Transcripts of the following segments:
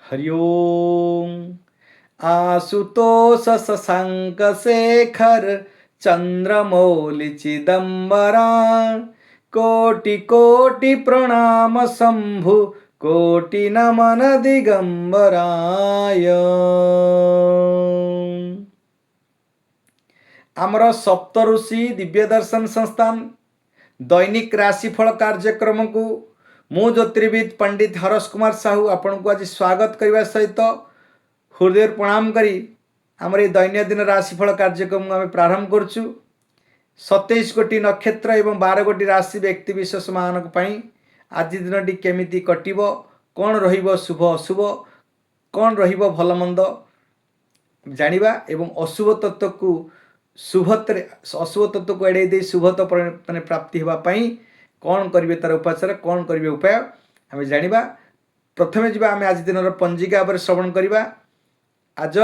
हरि ओम। आशुतोष शशांक शेखर चंद्रमौलि चिदंबरा कोटि कोटि प्रणाम शंभु कोटि नमन दिगंबराय। आमर सप्तऋषि दिव्य दर्शन संस्थान दैनिक राशिफल कार्यक्रम को मु ज्योतिर्विद पंडित हरस कुमार साहू आपण को आज स्वागत करने सहित हृदय प्रणाम करी आमर ये दैनंदिन राशिफल कार्यक्रम आम प्रारंभ करुचु। 27 कोटी नक्षत्र एवं 12 कोटी राशि व्यक्ति विशेष मानक आज दिन टी केमिति कटिबो, कौन रहिबो शुभ अशुभ, कौन रहिबो भल मंद जानिबा एवं अशुभ तत्व को शुभत्व अशुभ तत्व को एड़े दे शुभत्व माने प्राप्ति हेबा पई कौन करिवे तार उपाचार कौन करिवे उपाय आम जानिबा। प्रथमे जिबा आम आज दिन पंजिका पर श्रवण करिबा। आज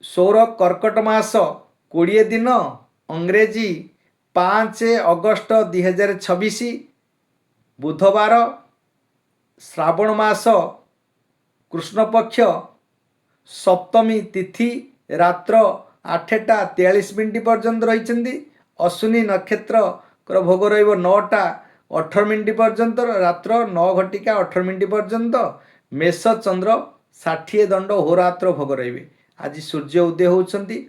सौर कर्कट मास 20 दिन अंग्रेजी 5 अगस्त 2026 बुधवार श्रावण मास कृष्ण पक्ष सप्तमी तिथि रात्र 8:43 पर्यंत रही। अश्विनी नक्षत्र भोग रही 9:18 पर्यंत रात्र 9:18 पर्यंत। मेष चंद्र 60 दंड होरात्र भोग रे। आज सूर्य उदय होती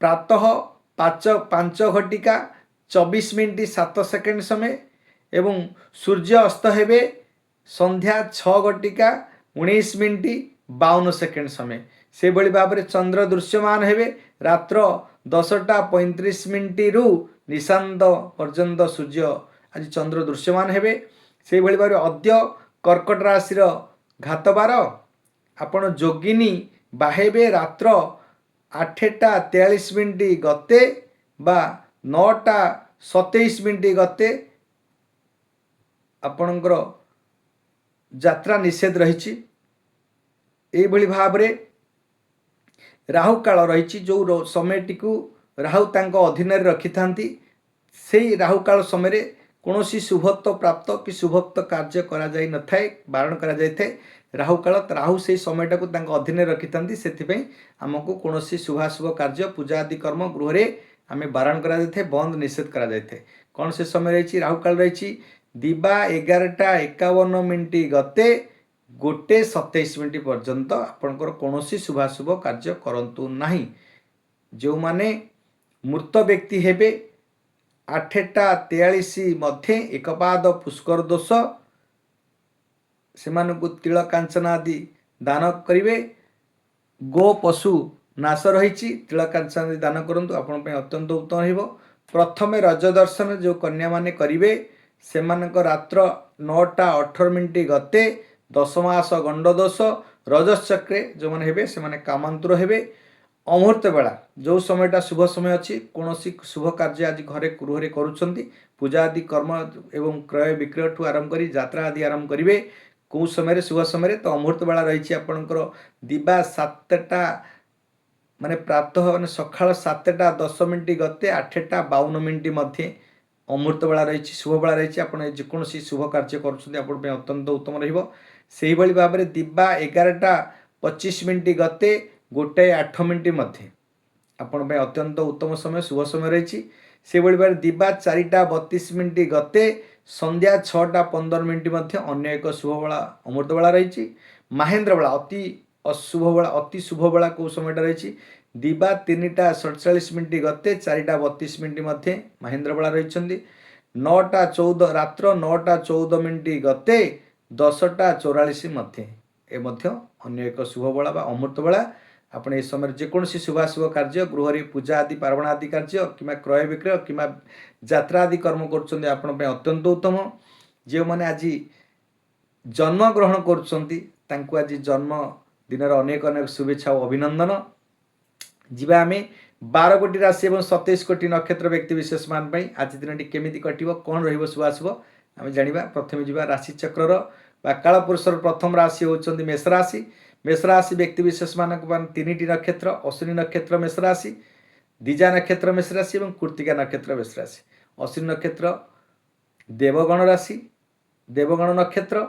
प्रातः 5:24 समय एवं सूर्य अस्त हेबे संध्या 6:19 समय। से भली भाव में चंद्र दृश्यमान हेबे रात्र 10:35 रु निशांत पर्यंत सूर्य आज चंद्र दृश्यमान हेबे। से भली भाव अद्य कर्कट राशि घातबार आपण जोगिनी बाहेबे रात्र 8:43 गते बा 9:27 गते आपणकर यात्रा निषेध रही। एभली भाव रे राहु काल रही जो समय टी राहु तांको अधीन रखि थांती से राहु काल समय कौन शुभत्व प्राप्त कि शुभत्व कार्य करा जाई न थाए बारण करा जाई थाए। राहु काल राहु से समय टाक अधीन रखि थांती से आमको कौन शुभाशुभ कार्य पूजा आदि कर्म गृह रे आम बारण करा जाई थाए बंद निषेध करा जाई थाए। कौन से समय रही राहु काल रही दिबा 11:51 गते 1:27 पर्यंत आपणकर कौन शुभाशुभ कार्य करंतु नाही। जो माने मृत व्यक्ति हेबे 8:43 मध्य एकपाद पुष्कर दोष से तिल कांचन आदि दान करिवे। गो पशु नाश रही तिल कांचन आदि दान करंतु आपण पे अत्यंत उत्तम रहिबो। प्रथमे रज दर्शन जो कन्या माने करिवे सेमानक रात्र 9:18 गते 10 मास गंड दोष रजचक्रे जो माने हेबे से माने कामांतुर हेबे। अमुहूर्त बेला जो समयटा शुभ समय अच्छी कौन शुभ कार्य आज घरे गृह करुँच पूजा आदि कर्म एवं क्रय विक्रय ठू आरंभ कर यात्रा आदि आरंभ करेंगे कौ समय शुभ समय तो अमुहूर्त बेला रही आपणकर दिबा 7टा माने प्रातः माने सकाळ 7:10 गते 8:52 मध्य अमुहूर्त बेला रही शुभ बेला रही आप जेकोसी शुभ कार्य कर अत्यंत उत्तम रही भाव में दिबा 11:25 गते 1:08 मध्य आपण अत्यंत उत्तम समय शुभ समय रही। से भाव दिबा 4:32 गते संध्या 6:15 मध्य अन्य एक शुभ बेला अमृत बेला रही। महेंद्र बेला अति अशुभ बेला अति शुभ बेला कौ समय रही दिबा 3:47 गते 4:32 मध्य महेंद्र बेला रही। 9:14 रात्र 9:14 गते 10:44 मध्य ए मध्य अन्य एक शुभ बेला बा अमृत बेला आपण ए समय जेकोसी शुभाशुभ कार्य गृह पूजा आदि पार्वण आदि कार्य कि क्रय विक्रय कि यात्रा आदि कर्म कर अत्यंत उत्तम। जो मैंने आज जन्म ग्रहण कर आज जन्म दिन अनेक अनेक शुभेच्छा और अभिनंदन। जीवा आम 12 कोटी राशि और 27 कोटी नक्षत्र व्यक्ति विशेष मान आज दिन टी केमिति कटिबो कौन रहिबो शुभाशुभ आम जानिबा। प्रथमे जीवा राशि चक्रर बा काल पुरुषर प्रथम राशि होउचंदी मेष राशि। मेष राशि व्यक्ति विशेष मानक 3टी नक्षत्र अश्विनी नक्षत्र मेष राशि, द्विजा नक्षत्र मेष राशि और कृत्तिका नक्षत्र मेष राशि। अश्विनी नक्षत्र देवगण राशि, देवगण नक्षत्र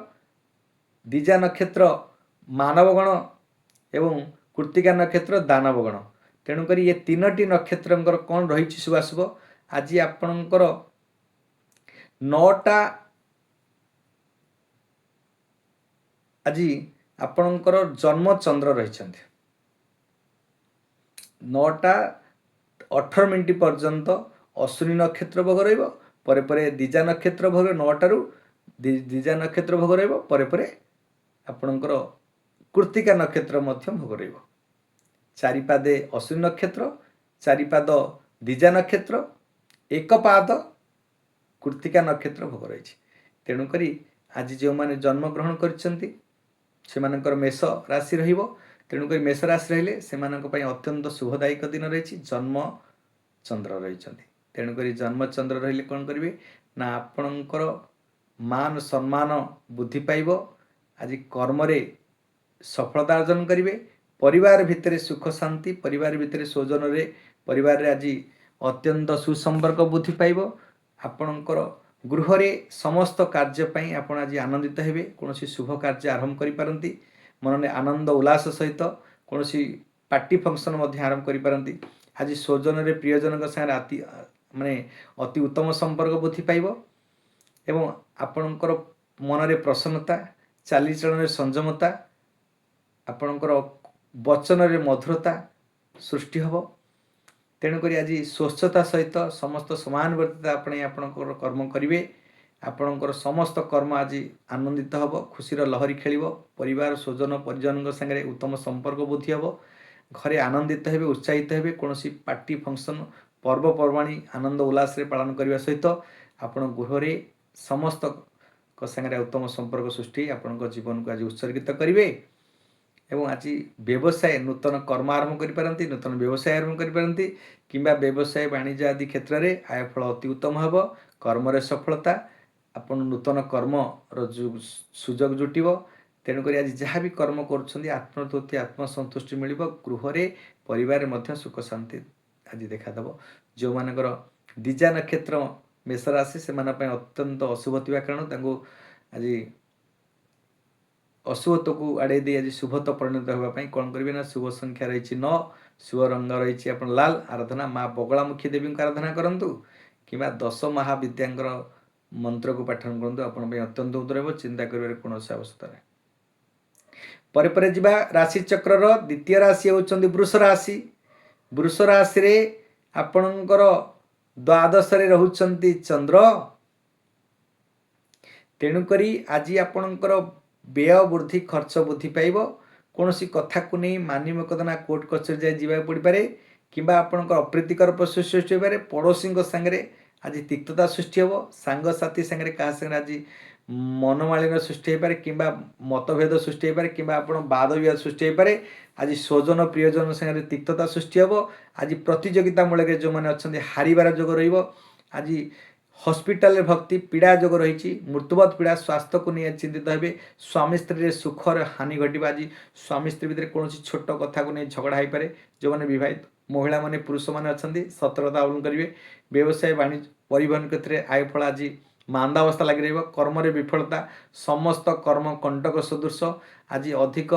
ଦ୍ୱିଜା ନକ୍ଷତ୍ର ମାନବଗଣ ଏବଂ କୃତ୍ତିକା ନକ୍ଷତ୍ର ଦାନବଗଣ। ତେଣୁକରି ଏ ତିନୋଟି ନକ୍ଷତ୍ରଙ୍କର କ'ଣ ରହିଛି ଶୁଭାଶୁଭ। ଆଜି ଆପଣଙ୍କର 9ଟା ଆଜି ଆପଣଙ୍କର ଜନ୍ମ ଚନ୍ଦ୍ର ରହିଛନ୍ତି। 9ଟା 18 ପର୍ଯ୍ୟନ୍ତ ଅଶ୍ୱିନୀ ନକ୍ଷତ୍ର ଭୋଗ ରହିବ, ପରେ ପରେ ଦ୍ୱିଜା ନକ୍ଷତ୍ର ଭୋଗ 9ଟାରୁ ଦ୍ୱିଜା ନକ୍ଷତ୍ର ଭୋଗ ରହିବ, ପରେ ପରେ ଆପଣଙ୍କର କୃତ୍ତିକା ନକ୍ଷତ୍ର ମଧ୍ୟ ଭୋଗ ରହିବ। 4 ପାଦେ ଅଶ୍ୱିନୀ ନକ୍ଷତ୍ର, 4 ପାଦ ଦ୍ୱିଜା ନକ୍ଷତ୍ର, 1 ପାଦ କୃତ୍ତିକା ନକ୍ଷତ୍ର ଭୋଗ ରହିଛି। ତେଣୁକରି ଆଜି ଯେଉଁମାନେ ଜନ୍ମଗ୍ରହଣ କରିଛନ୍ତି ସେମାନଙ୍କର ମେଷ ରାଶି ରହିବ। ତେଣୁକରି ମେଷ ରାଶି ରହିଲେ ସେମାନଙ୍କ ପାଇଁ ଅତ୍ୟନ୍ତ ଶୁଭଦାୟକ ଦିନ ରହିଛି। ଜନ୍ମ ଚନ୍ଦ୍ର ରହିଛନ୍ତି। ତେଣୁକରି ଜନ୍ମଚନ୍ଦ୍ର ରହିଲେ କ'ଣ କରିବେ ନା ଆପଣଙ୍କର ମାନ ସମ୍ମାନ ବୃଦ୍ଧି ପାଇବ। ଆଜି କର୍ମରେ ସଫଳତା ଅର୍ଜନ କରିବେ। ପରିବାର ଭିତରେ ସୁଖ ଶାନ୍ତି, ପରିବାର ଭିତରେ ସ୍ୱଜନରେ ପରିବାରରେ ଆଜି ଅତ୍ୟନ୍ତ ସୁସମ୍ପର୍କ ବୃଦ୍ଧି ପାଇବ। ଆପଣଙ୍କର ଗୃହରେ ସମସ୍ତ କାର୍ଯ୍ୟ ପାଇଁ ଆପଣ ଆଜି ଆନନ୍ଦିତ ହେବେ। କୌଣସି ଶୁଭ କାର୍ଯ୍ୟ ଆରମ୍ଭ କରିପାରନ୍ତି। ମନରେ ଆନନ୍ଦ ଉଲ୍ଲାସ ସହିତ କୌଣସି ପାର୍ଟି ଫଙ୍କସନ୍ ମଧ୍ୟ ଆରମ୍ଭ କରିପାରନ୍ତି। ଆଜି ସ୍ୱଜନରେ ପ୍ରିୟଜନଙ୍କ ସାଙ୍ଗରେ ଅତି ଉତ୍ତମ ସମ୍ପର୍କ ବୃଦ୍ଧି ପାଇବ ଏବଂ ଆପଣଙ୍କର ମନରେ ପ୍ରସନ୍ନତା, ଚାଲିଚଳନରେ ସଂଯମତା, ଆପଣଙ୍କର ବଚନରେ ମଧୁରତା ସୃଷ୍ଟି ହେବ। ତେଣୁକରି ଆଜି ସ୍ୱଚ୍ଛତା ସହିତ ସମସ୍ତ ସମାନବର୍ତ୍ତିତା ଆପଣେଇ ଆପଣଙ୍କର କର୍ମ କରିବେ। ଆପଣଙ୍କର ସମସ୍ତ କର୍ମ ଆଜି ଆନନ୍ଦିତ ହେବ, ଖୁସିର ଲହରୀ ଖେଳିବ। ପରିବାର ସ୍ୱଜନ ପରିଜନଙ୍କ ସାଙ୍ଗରେ ଉତ୍ତମ ସମ୍ପର୍କ ବୃଦ୍ଧି ହେବ। ଘରେ ଆନନ୍ଦିତ ହେବେ, ଉତ୍ସାହିତ ହେବେ। କୌଣସି ପାର୍ଟି ଫଙ୍କସନ୍, ପର୍ବପର୍ବାଣୀ ଆନନ୍ଦ ଉଲ୍ଲାସରେ ପାଳନ କରିବା ସହିତ ଆପଣ ଗୃହରେ ସମସ୍ତଙ୍କ ସାଙ୍ଗରେ ଉତ୍ତମ ସମ୍ପର୍କ ସୃଷ୍ଟି ଆପଣଙ୍କ ଜୀବନକୁ ଆଜି ଉତ୍ସର୍ଗିତ କରିବେ। ଏବଂ ଆଜି ବ୍ୟବସାୟ ନୂତନ କର୍ମ ଆରମ୍ଭ କରିପାରନ୍ତି, ନୂତନ ବ୍ୟବସାୟ ଆରମ୍ଭ କରିପାରନ୍ତି କିମ୍ବା ବ୍ୟବସାୟ ବାଣିଜ୍ୟ ଆଦି କ୍ଷେତ୍ରରେ ଆୟ ଫଳ ଅତି ଉତ୍ତମ ହେବ। କର୍ମରେ ସଫଳତା, ଆପଣ ନୂତନ କର୍ମର ସୁଯୋଗ ଜୁଟିବ। ତେଣୁକରି ଆଜି ଯାହା ବି କର୍ମ କରୁଛନ୍ତି ଆତ୍ମତୃପ୍ତି, ଆତ୍ମସନ୍ତୁଷ୍ଟି ମିଳିବ। ଗୃହରେ ପରିବାରରେ ମଧ୍ୟ ସୁଖ ଶାନ୍ତି ଆଜି ଦେଖାଦେବ। ଯେଉଁମାନଙ୍କର ଦ୍ୱିଜା ନକ୍ଷତ୍ର ମେଷ ରାଶି ସେମାନଙ୍କ ପାଇଁ ଅତ୍ୟନ୍ତ ଅଶୁଭ ଥିବା କାରଣ ତାଙ୍କୁ ଆଜି ଅଶୁଭତ୍ୱକୁ ଆଡ଼େଇ ଦେଇ ଆଜି ଶୁଭତ୍ୱ ପରିଣତ ହେବା ପାଇଁ କ'ଣ କରିବେ ନା ଶୁଭ ସଂଖ୍ୟା ରହିଛି 9, ଶୁଭ ରଙ୍ଗ ରହିଛି ଆପଣ ଲାଲ। ଆରାଧନା ମା ବଗଳାମୁଖୀ ଦେବୀଙ୍କ ଆରାଧନା କରନ୍ତୁ କିମ୍ବା 10 ମହାବିଦ୍ୟାଙ୍କର ମନ୍ତ୍ରକୁ ପାଠନ କରନ୍ତୁ। ଆପଣଙ୍କ ପାଇଁ ଅତ୍ୟନ୍ତ ଉତ୍ତର ହେବ, ଚିନ୍ତା କରିବାର କୌଣସି ଆବଶ୍ୟକତା ନାହିଁ। ପରେ ପରେ ଯିବା ରାଶିଚକ୍ରର ଦ୍ୱିତୀୟ ରାଶି ହେଉଛନ୍ତି ବୃଷ ରାଶି। ବୃଷ ରାଶିରେ ଆପଣଙ୍କର ଦ୍ୱାଦଶରେ ରହୁଛନ୍ତି ଚନ୍ଦ୍ର। ତେଣୁକରି ଆଜି ଆପଣଙ୍କର ବ୍ୟୟ ବୃଦ୍ଧି, ଖର୍ଚ୍ଚ ବୃଦ୍ଧି ପାଇବ। କୌଣସି କଥାକୁ ନେଇ ମାନି ମକଦ୍ଦମା କୋର୍ଟ କଚେରୀ ଯାଇ ଯିବାକୁ ପଡ଼ିପାରେ କିମ୍ବା ଆପଣଙ୍କର ଅପ୍ରୀତିକର ପରିସ୍ଥିତି ସୃଷ୍ଟି ହୋଇପାରେ। ପଡ଼ୋଶୀଙ୍କ ସାଙ୍ଗରେ ଆଜି ତିକ୍ତତା ସୃଷ୍ଟି ହେବ। ସାଙ୍ଗସାଥି ସାଙ୍ଗରେ କାହା ସାଙ୍ଗରେ ଆଜି ମନମାଳିନ୍ୟ ସୃଷ୍ଟି ହୋଇପାରେ କିମ୍ବା ମତଭେଦ ସୃଷ୍ଟି ହୋଇପାରେ କିମ୍ବା ଆପଣ ବାଦ ବିବାଦ ସୃଷ୍ଟି ହୋଇପାରେ। ଆଜି ସ୍ୱଜନ ପ୍ରିୟଜନ ସାଙ୍ଗରେ ତିକ୍ତତା ସୃଷ୍ଟି ହେବ। ଆଜି ପ୍ରତିଯୋଗିତାମୂଳକରେ ଯେଉଁମାନେ ଅଛନ୍ତି ହାରିବାର ଯୋଗ ରହିବ। ଆଜି ହସ୍ପିଟାଲରେ ଭକ୍ତି ପୀଡ଼ା ଯୋଗ ରହିଛି। ମୃତ୍ୟୁବତ୍ ପୀଡ଼ା, ସ୍ୱାସ୍ଥ୍ୟକୁ ନେଇ ଚିନ୍ତିତ ହେବେ। ସ୍ୱାମୀ ସ୍ତ୍ରୀରେ ସୁଖର ହାନି ଘଟିବ। ଆଜି ସ୍ୱାମୀ ସ୍ତ୍ରୀ ଭିତରେ କୌଣସି ଛୋଟ କଥାକୁ ନେଇ ଝଗଡ଼ା ହୋଇପାରେ। ଯେଉଁମାନେ ବିବାହିତ ମହିଳାମାନେ, ପୁରୁଷମାନେ ଅଛନ୍ତି ସତର୍କତା ଅବଲମ୍ବନ କରିବେ। ବ୍ୟବସାୟ ବାଣିଜ୍ୟ ପରିବହନ କ୍ଷେତ୍ରରେ ଆୟ ଫଳ ଆଜି ମାନ୍ଦାବସ୍ଥା ଲାଗି ରହିବ। କର୍ମରେ ବିଫଳତା, ସମସ୍ତ କର୍ମ କଣ୍ଟକ ସଦୃଶ। ଆଜି ଅଧିକ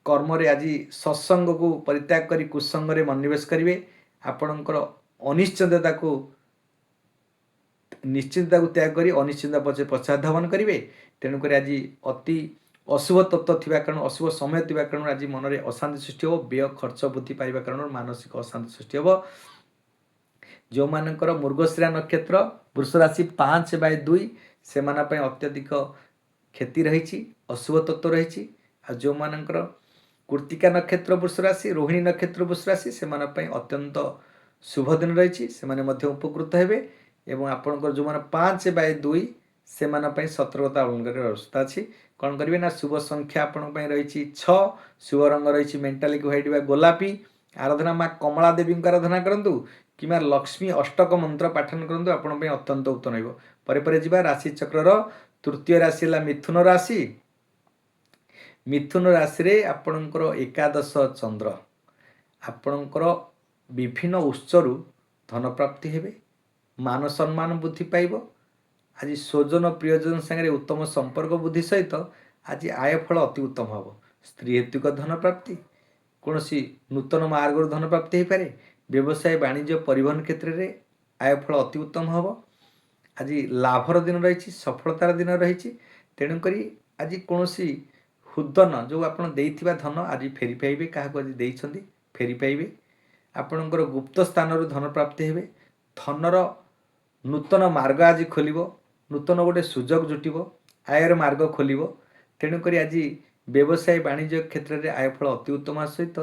କର୍ମରେ ଆଜି ସତ୍ସଙ୍ଗକୁ ପରିତ୍ୟାଗ କରି କୁସଙ୍ଗରେ ମନୋନିବେଶ କରିବେ। ଆପଣଙ୍କର ଅନିଶ୍ଚିତତାକୁ ନିଶ୍ଚିତତାକୁ ତ୍ୟାଗ କରି ଅନିଶ୍ଚିତ ପଛେ ପଶ୍ଚାଧାବନ କରିବେ। ତେଣୁକରି ଆଜି ଅତି ଅଶୁଭ ତତ୍ତ୍ୱ ଥିବା କାରଣ, ଅଶୁଭ ସମୟ ଥିବା କାରଣରୁ ଆଜି ମନରେ ଅଶାନ୍ତି ସୃଷ୍ଟି ହେବ। ବ୍ୟୟ ଖର୍ଚ୍ଚ ବୃଦ୍ଧି ପାଇବା କାରଣରୁ ମାନସିକ ଅଶାନ୍ତି ସୃଷ୍ଟି ହେବ। ଯେଉଁମାନଙ୍କର ମୃଗଶିରା ନକ୍ଷତ୍ର ବୃଷ ରାଶି 5/2 ସେମାନଙ୍କ ପାଇଁ ଅତ୍ୟଧିକ କ୍ଷତି ରହିଛି, ଅଶୁଭ ତତ୍ତ୍ୱ ରହିଛି। ଆଉ ଯେଉଁମାନଙ୍କର କୃତ୍ତିକା ନକ୍ଷତ୍ର ବୃଷ ରାଶି, ରୋହିଣୀ ନକ୍ଷତ୍ର ବୃଷ ରାଶି ସେମାନଙ୍କ ପାଇଁ ଅତ୍ୟନ୍ତ ଶୁଭ ଦିନ ରହିଛି। ସେମାନେ ମଧ୍ୟ ଉପକୃତ ହେବେ। ଏବଂ ଆପଣଙ୍କର ଯେଉଁମାନେ 5/2 ସେମାନଙ୍କ ପାଇଁ ସତର୍କତା ଅବଲମ୍ବନ କରିବାର ଆବଶ୍ୟକତା ଅଛି। କ'ଣ କରିବେ ନା ଶୁଭ ସଂଖ୍ୟା ଆପଣଙ୍କ ପାଇଁ ରହିଛି 6, ଶୁଭ ରଙ୍ଗ ରହିଛି ମେଣ୍ଟାଲିକ୍ ହ୍ୱାଇଟ୍ ବା ଗୋଲାପୀ। ଆରାଧନା ମା କମଳା ଦେବୀଙ୍କ ଆରାଧନା କରନ୍ତୁ କିମ୍ବା ଲକ୍ଷ୍ମୀ ଅଷ୍ଟକ ମନ୍ତ୍ର ପାଠନ କରନ୍ତୁ। ଆପଣଙ୍କ ପାଇଁ ଅତ୍ୟନ୍ତ ଉତ୍ତମ ରହିବ। ପରେ ପରେ ଯିବା ରାଶିଚକ୍ରର ତୃତୀୟ ରାଶି ହେଲା ମିଥୁନ ରାଶି। ମିଥୁନ ରାଶିରେ ଆପଣଙ୍କର ଏକାଦଶ ଚନ୍ଦ୍ର। ଆପଣଙ୍କର ବିଭିନ୍ନ ଉତ୍ସରୁ ଧନ ପ୍ରାପ୍ତି ହେବେ, ମାନ ସମ୍ମାନ ବୃଦ୍ଧି ପାଇବ। आज स्वजन प्रियजन सागर उत्तम संपर्क बुद्धि सहित आज आय फल अति उत्तम हम। स्त्री हेतुक धन प्राप्ति, कौन सी नूतन मार्ग धन प्राप्ति हो पारे। व्यवसाय वाणिज्य परिवहन क्षेत्र में आय फल अति उत्तम हम। आज लाभर दिन रही, सफलतार दिन रही। तेणुक आज कौन सी हुदन जो आप धन आज फेरी पाइबे, क्या आज फेरी पाइबे। आपणकर गुप्त स्थान धन प्राप्ति हे। धनर नूतन मार्ग आज खोल, नूतन गोटे सुजोग जुटिब, आयर मार्ग खोल। तेणुक आज व्यवसाय वाणिज्य क्षेत्र में आयफल अति उत्तम सहित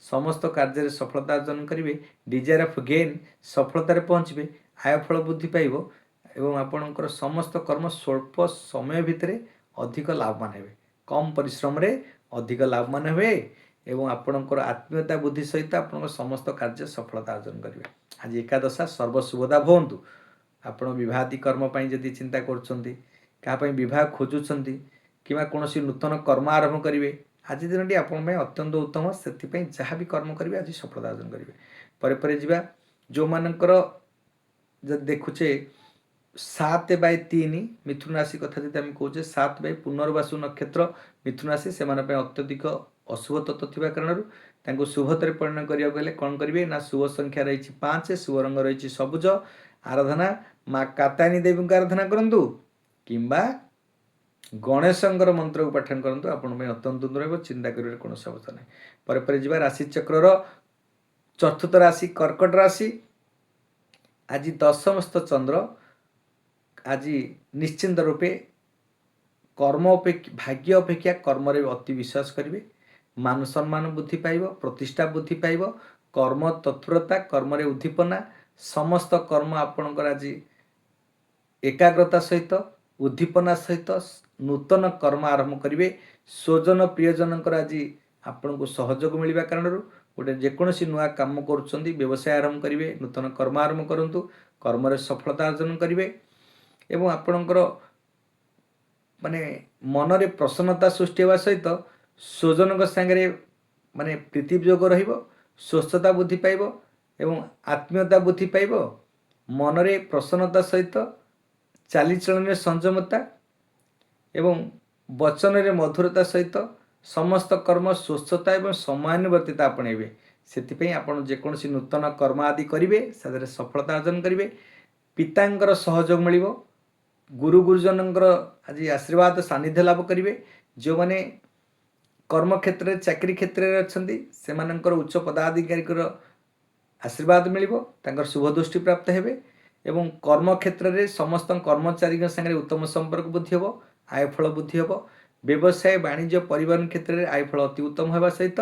समस्त कार्य सफलता अर्जन करेंगे। डिजायर ऑफ गेन सफलतार पहुँचे, आयफल वृद्धि पाइब एवं आपणकर समस्त कर्म स्वल्प समय भितर अधिक लाभवान हे। कम परिश्रम रे अधिक लाभवान हे एवं आपणकर आत्मीयता बुद्धि सहित आप समस्त कार्य सफलता अर्जन करेंगे। आज एकादशा सर्वशुभदा भवन्तु। आपण विवाहादि कर्म जदि चिंता कर विवाह खोजुंट कि कौन नूतन कर्म आरंभ करेंगे, आज दिन आपण अत्यंत उत्तम। से जहाँ भी कर्म करेंगे आज सफलता अर्जन करेंगे। पर जा जो मानकर जब देखुचे 7/3 मिथुन राशि कथा जब आम कहे 7 पुनर्वासु नक्षत्र मिथुन राशि से अत्यधिक अशुभ तत्व थी कारण शुभतर परिणत करने कौन करेंगे ना शुभ संख्या रही 5, शुभ रंग रही सबुज। आराधना माँ कात्यायनी देवी को आराधना करूँ किंबा गणेशंकर मंत्र को पाठन करूँ, आपण अत्यंत रही चिंता कर कौन अवस्था ना। पर जा राशि चक्र चतुर्थ राशि कर्कट राशि। आज दशमस्त चंद्र आज निश्चिंत रूपे कर्म भाग्य अपेक्षा कर्म रे अति विश्वास करेंगे। मान सम्मान वृद्धि पाइब, प्रतिष्ठा वृद्धि पाइब, कर्म तत्परता कर्म रे उद्दीपना समस्त कर्म आपणकर आज एकाग्रता सहित उद्दीपना सहित नूतन कर्म आरंभ करेंगे। स्वजन प्रियजनकर आज आपण को सहयोग मिलवा कारण गोटे जेकोसी नुआ काम कर व्यवसाय आरंभ करेंगे, नूतन कर्म आरंभ करूँ, कर्म सफलता अर्जन करेंगे एवं आपणकर माने मनरे प्रसन्नता सृष्टि होगा सहित स्वजन सांगे माने प्रीतियोग स्वस्थता बुद्धि पाइब एवं आत्मीयता बुद्धि पाइब। मनरे प्रसन्नता सहित चालीचलन संयमता एवं वचन रे मधुरता सहित समस्त कर्म स्वस्थता एवं समयानुवर्तिता आपणेबे। से आपण जेकोसी नूतन कर्म आदि करेंगे से सफलता अर्जन करेंगे। पितांकर सहयोग मिल, गुरु गुरुजनकर आज आशीर्वाद सानिध्य लाभ करेंगे। जो माने कर्म क्षेत्र चाकरी क्षेत्र में अच्छा से उच्च पदाधिकारी आशीर्वाद मिल, शुभ दृष्टि प्राप्त हे एवं कर्म क्षेत्र में समस्त कर्मचारी संगे उत्तम संपर्क वृद्धि हे, आयफल वृद्धि हे। व्यवसाय वाणिज्य परिवहन क्षेत्र में आयफल अति उत्तम होगा सहित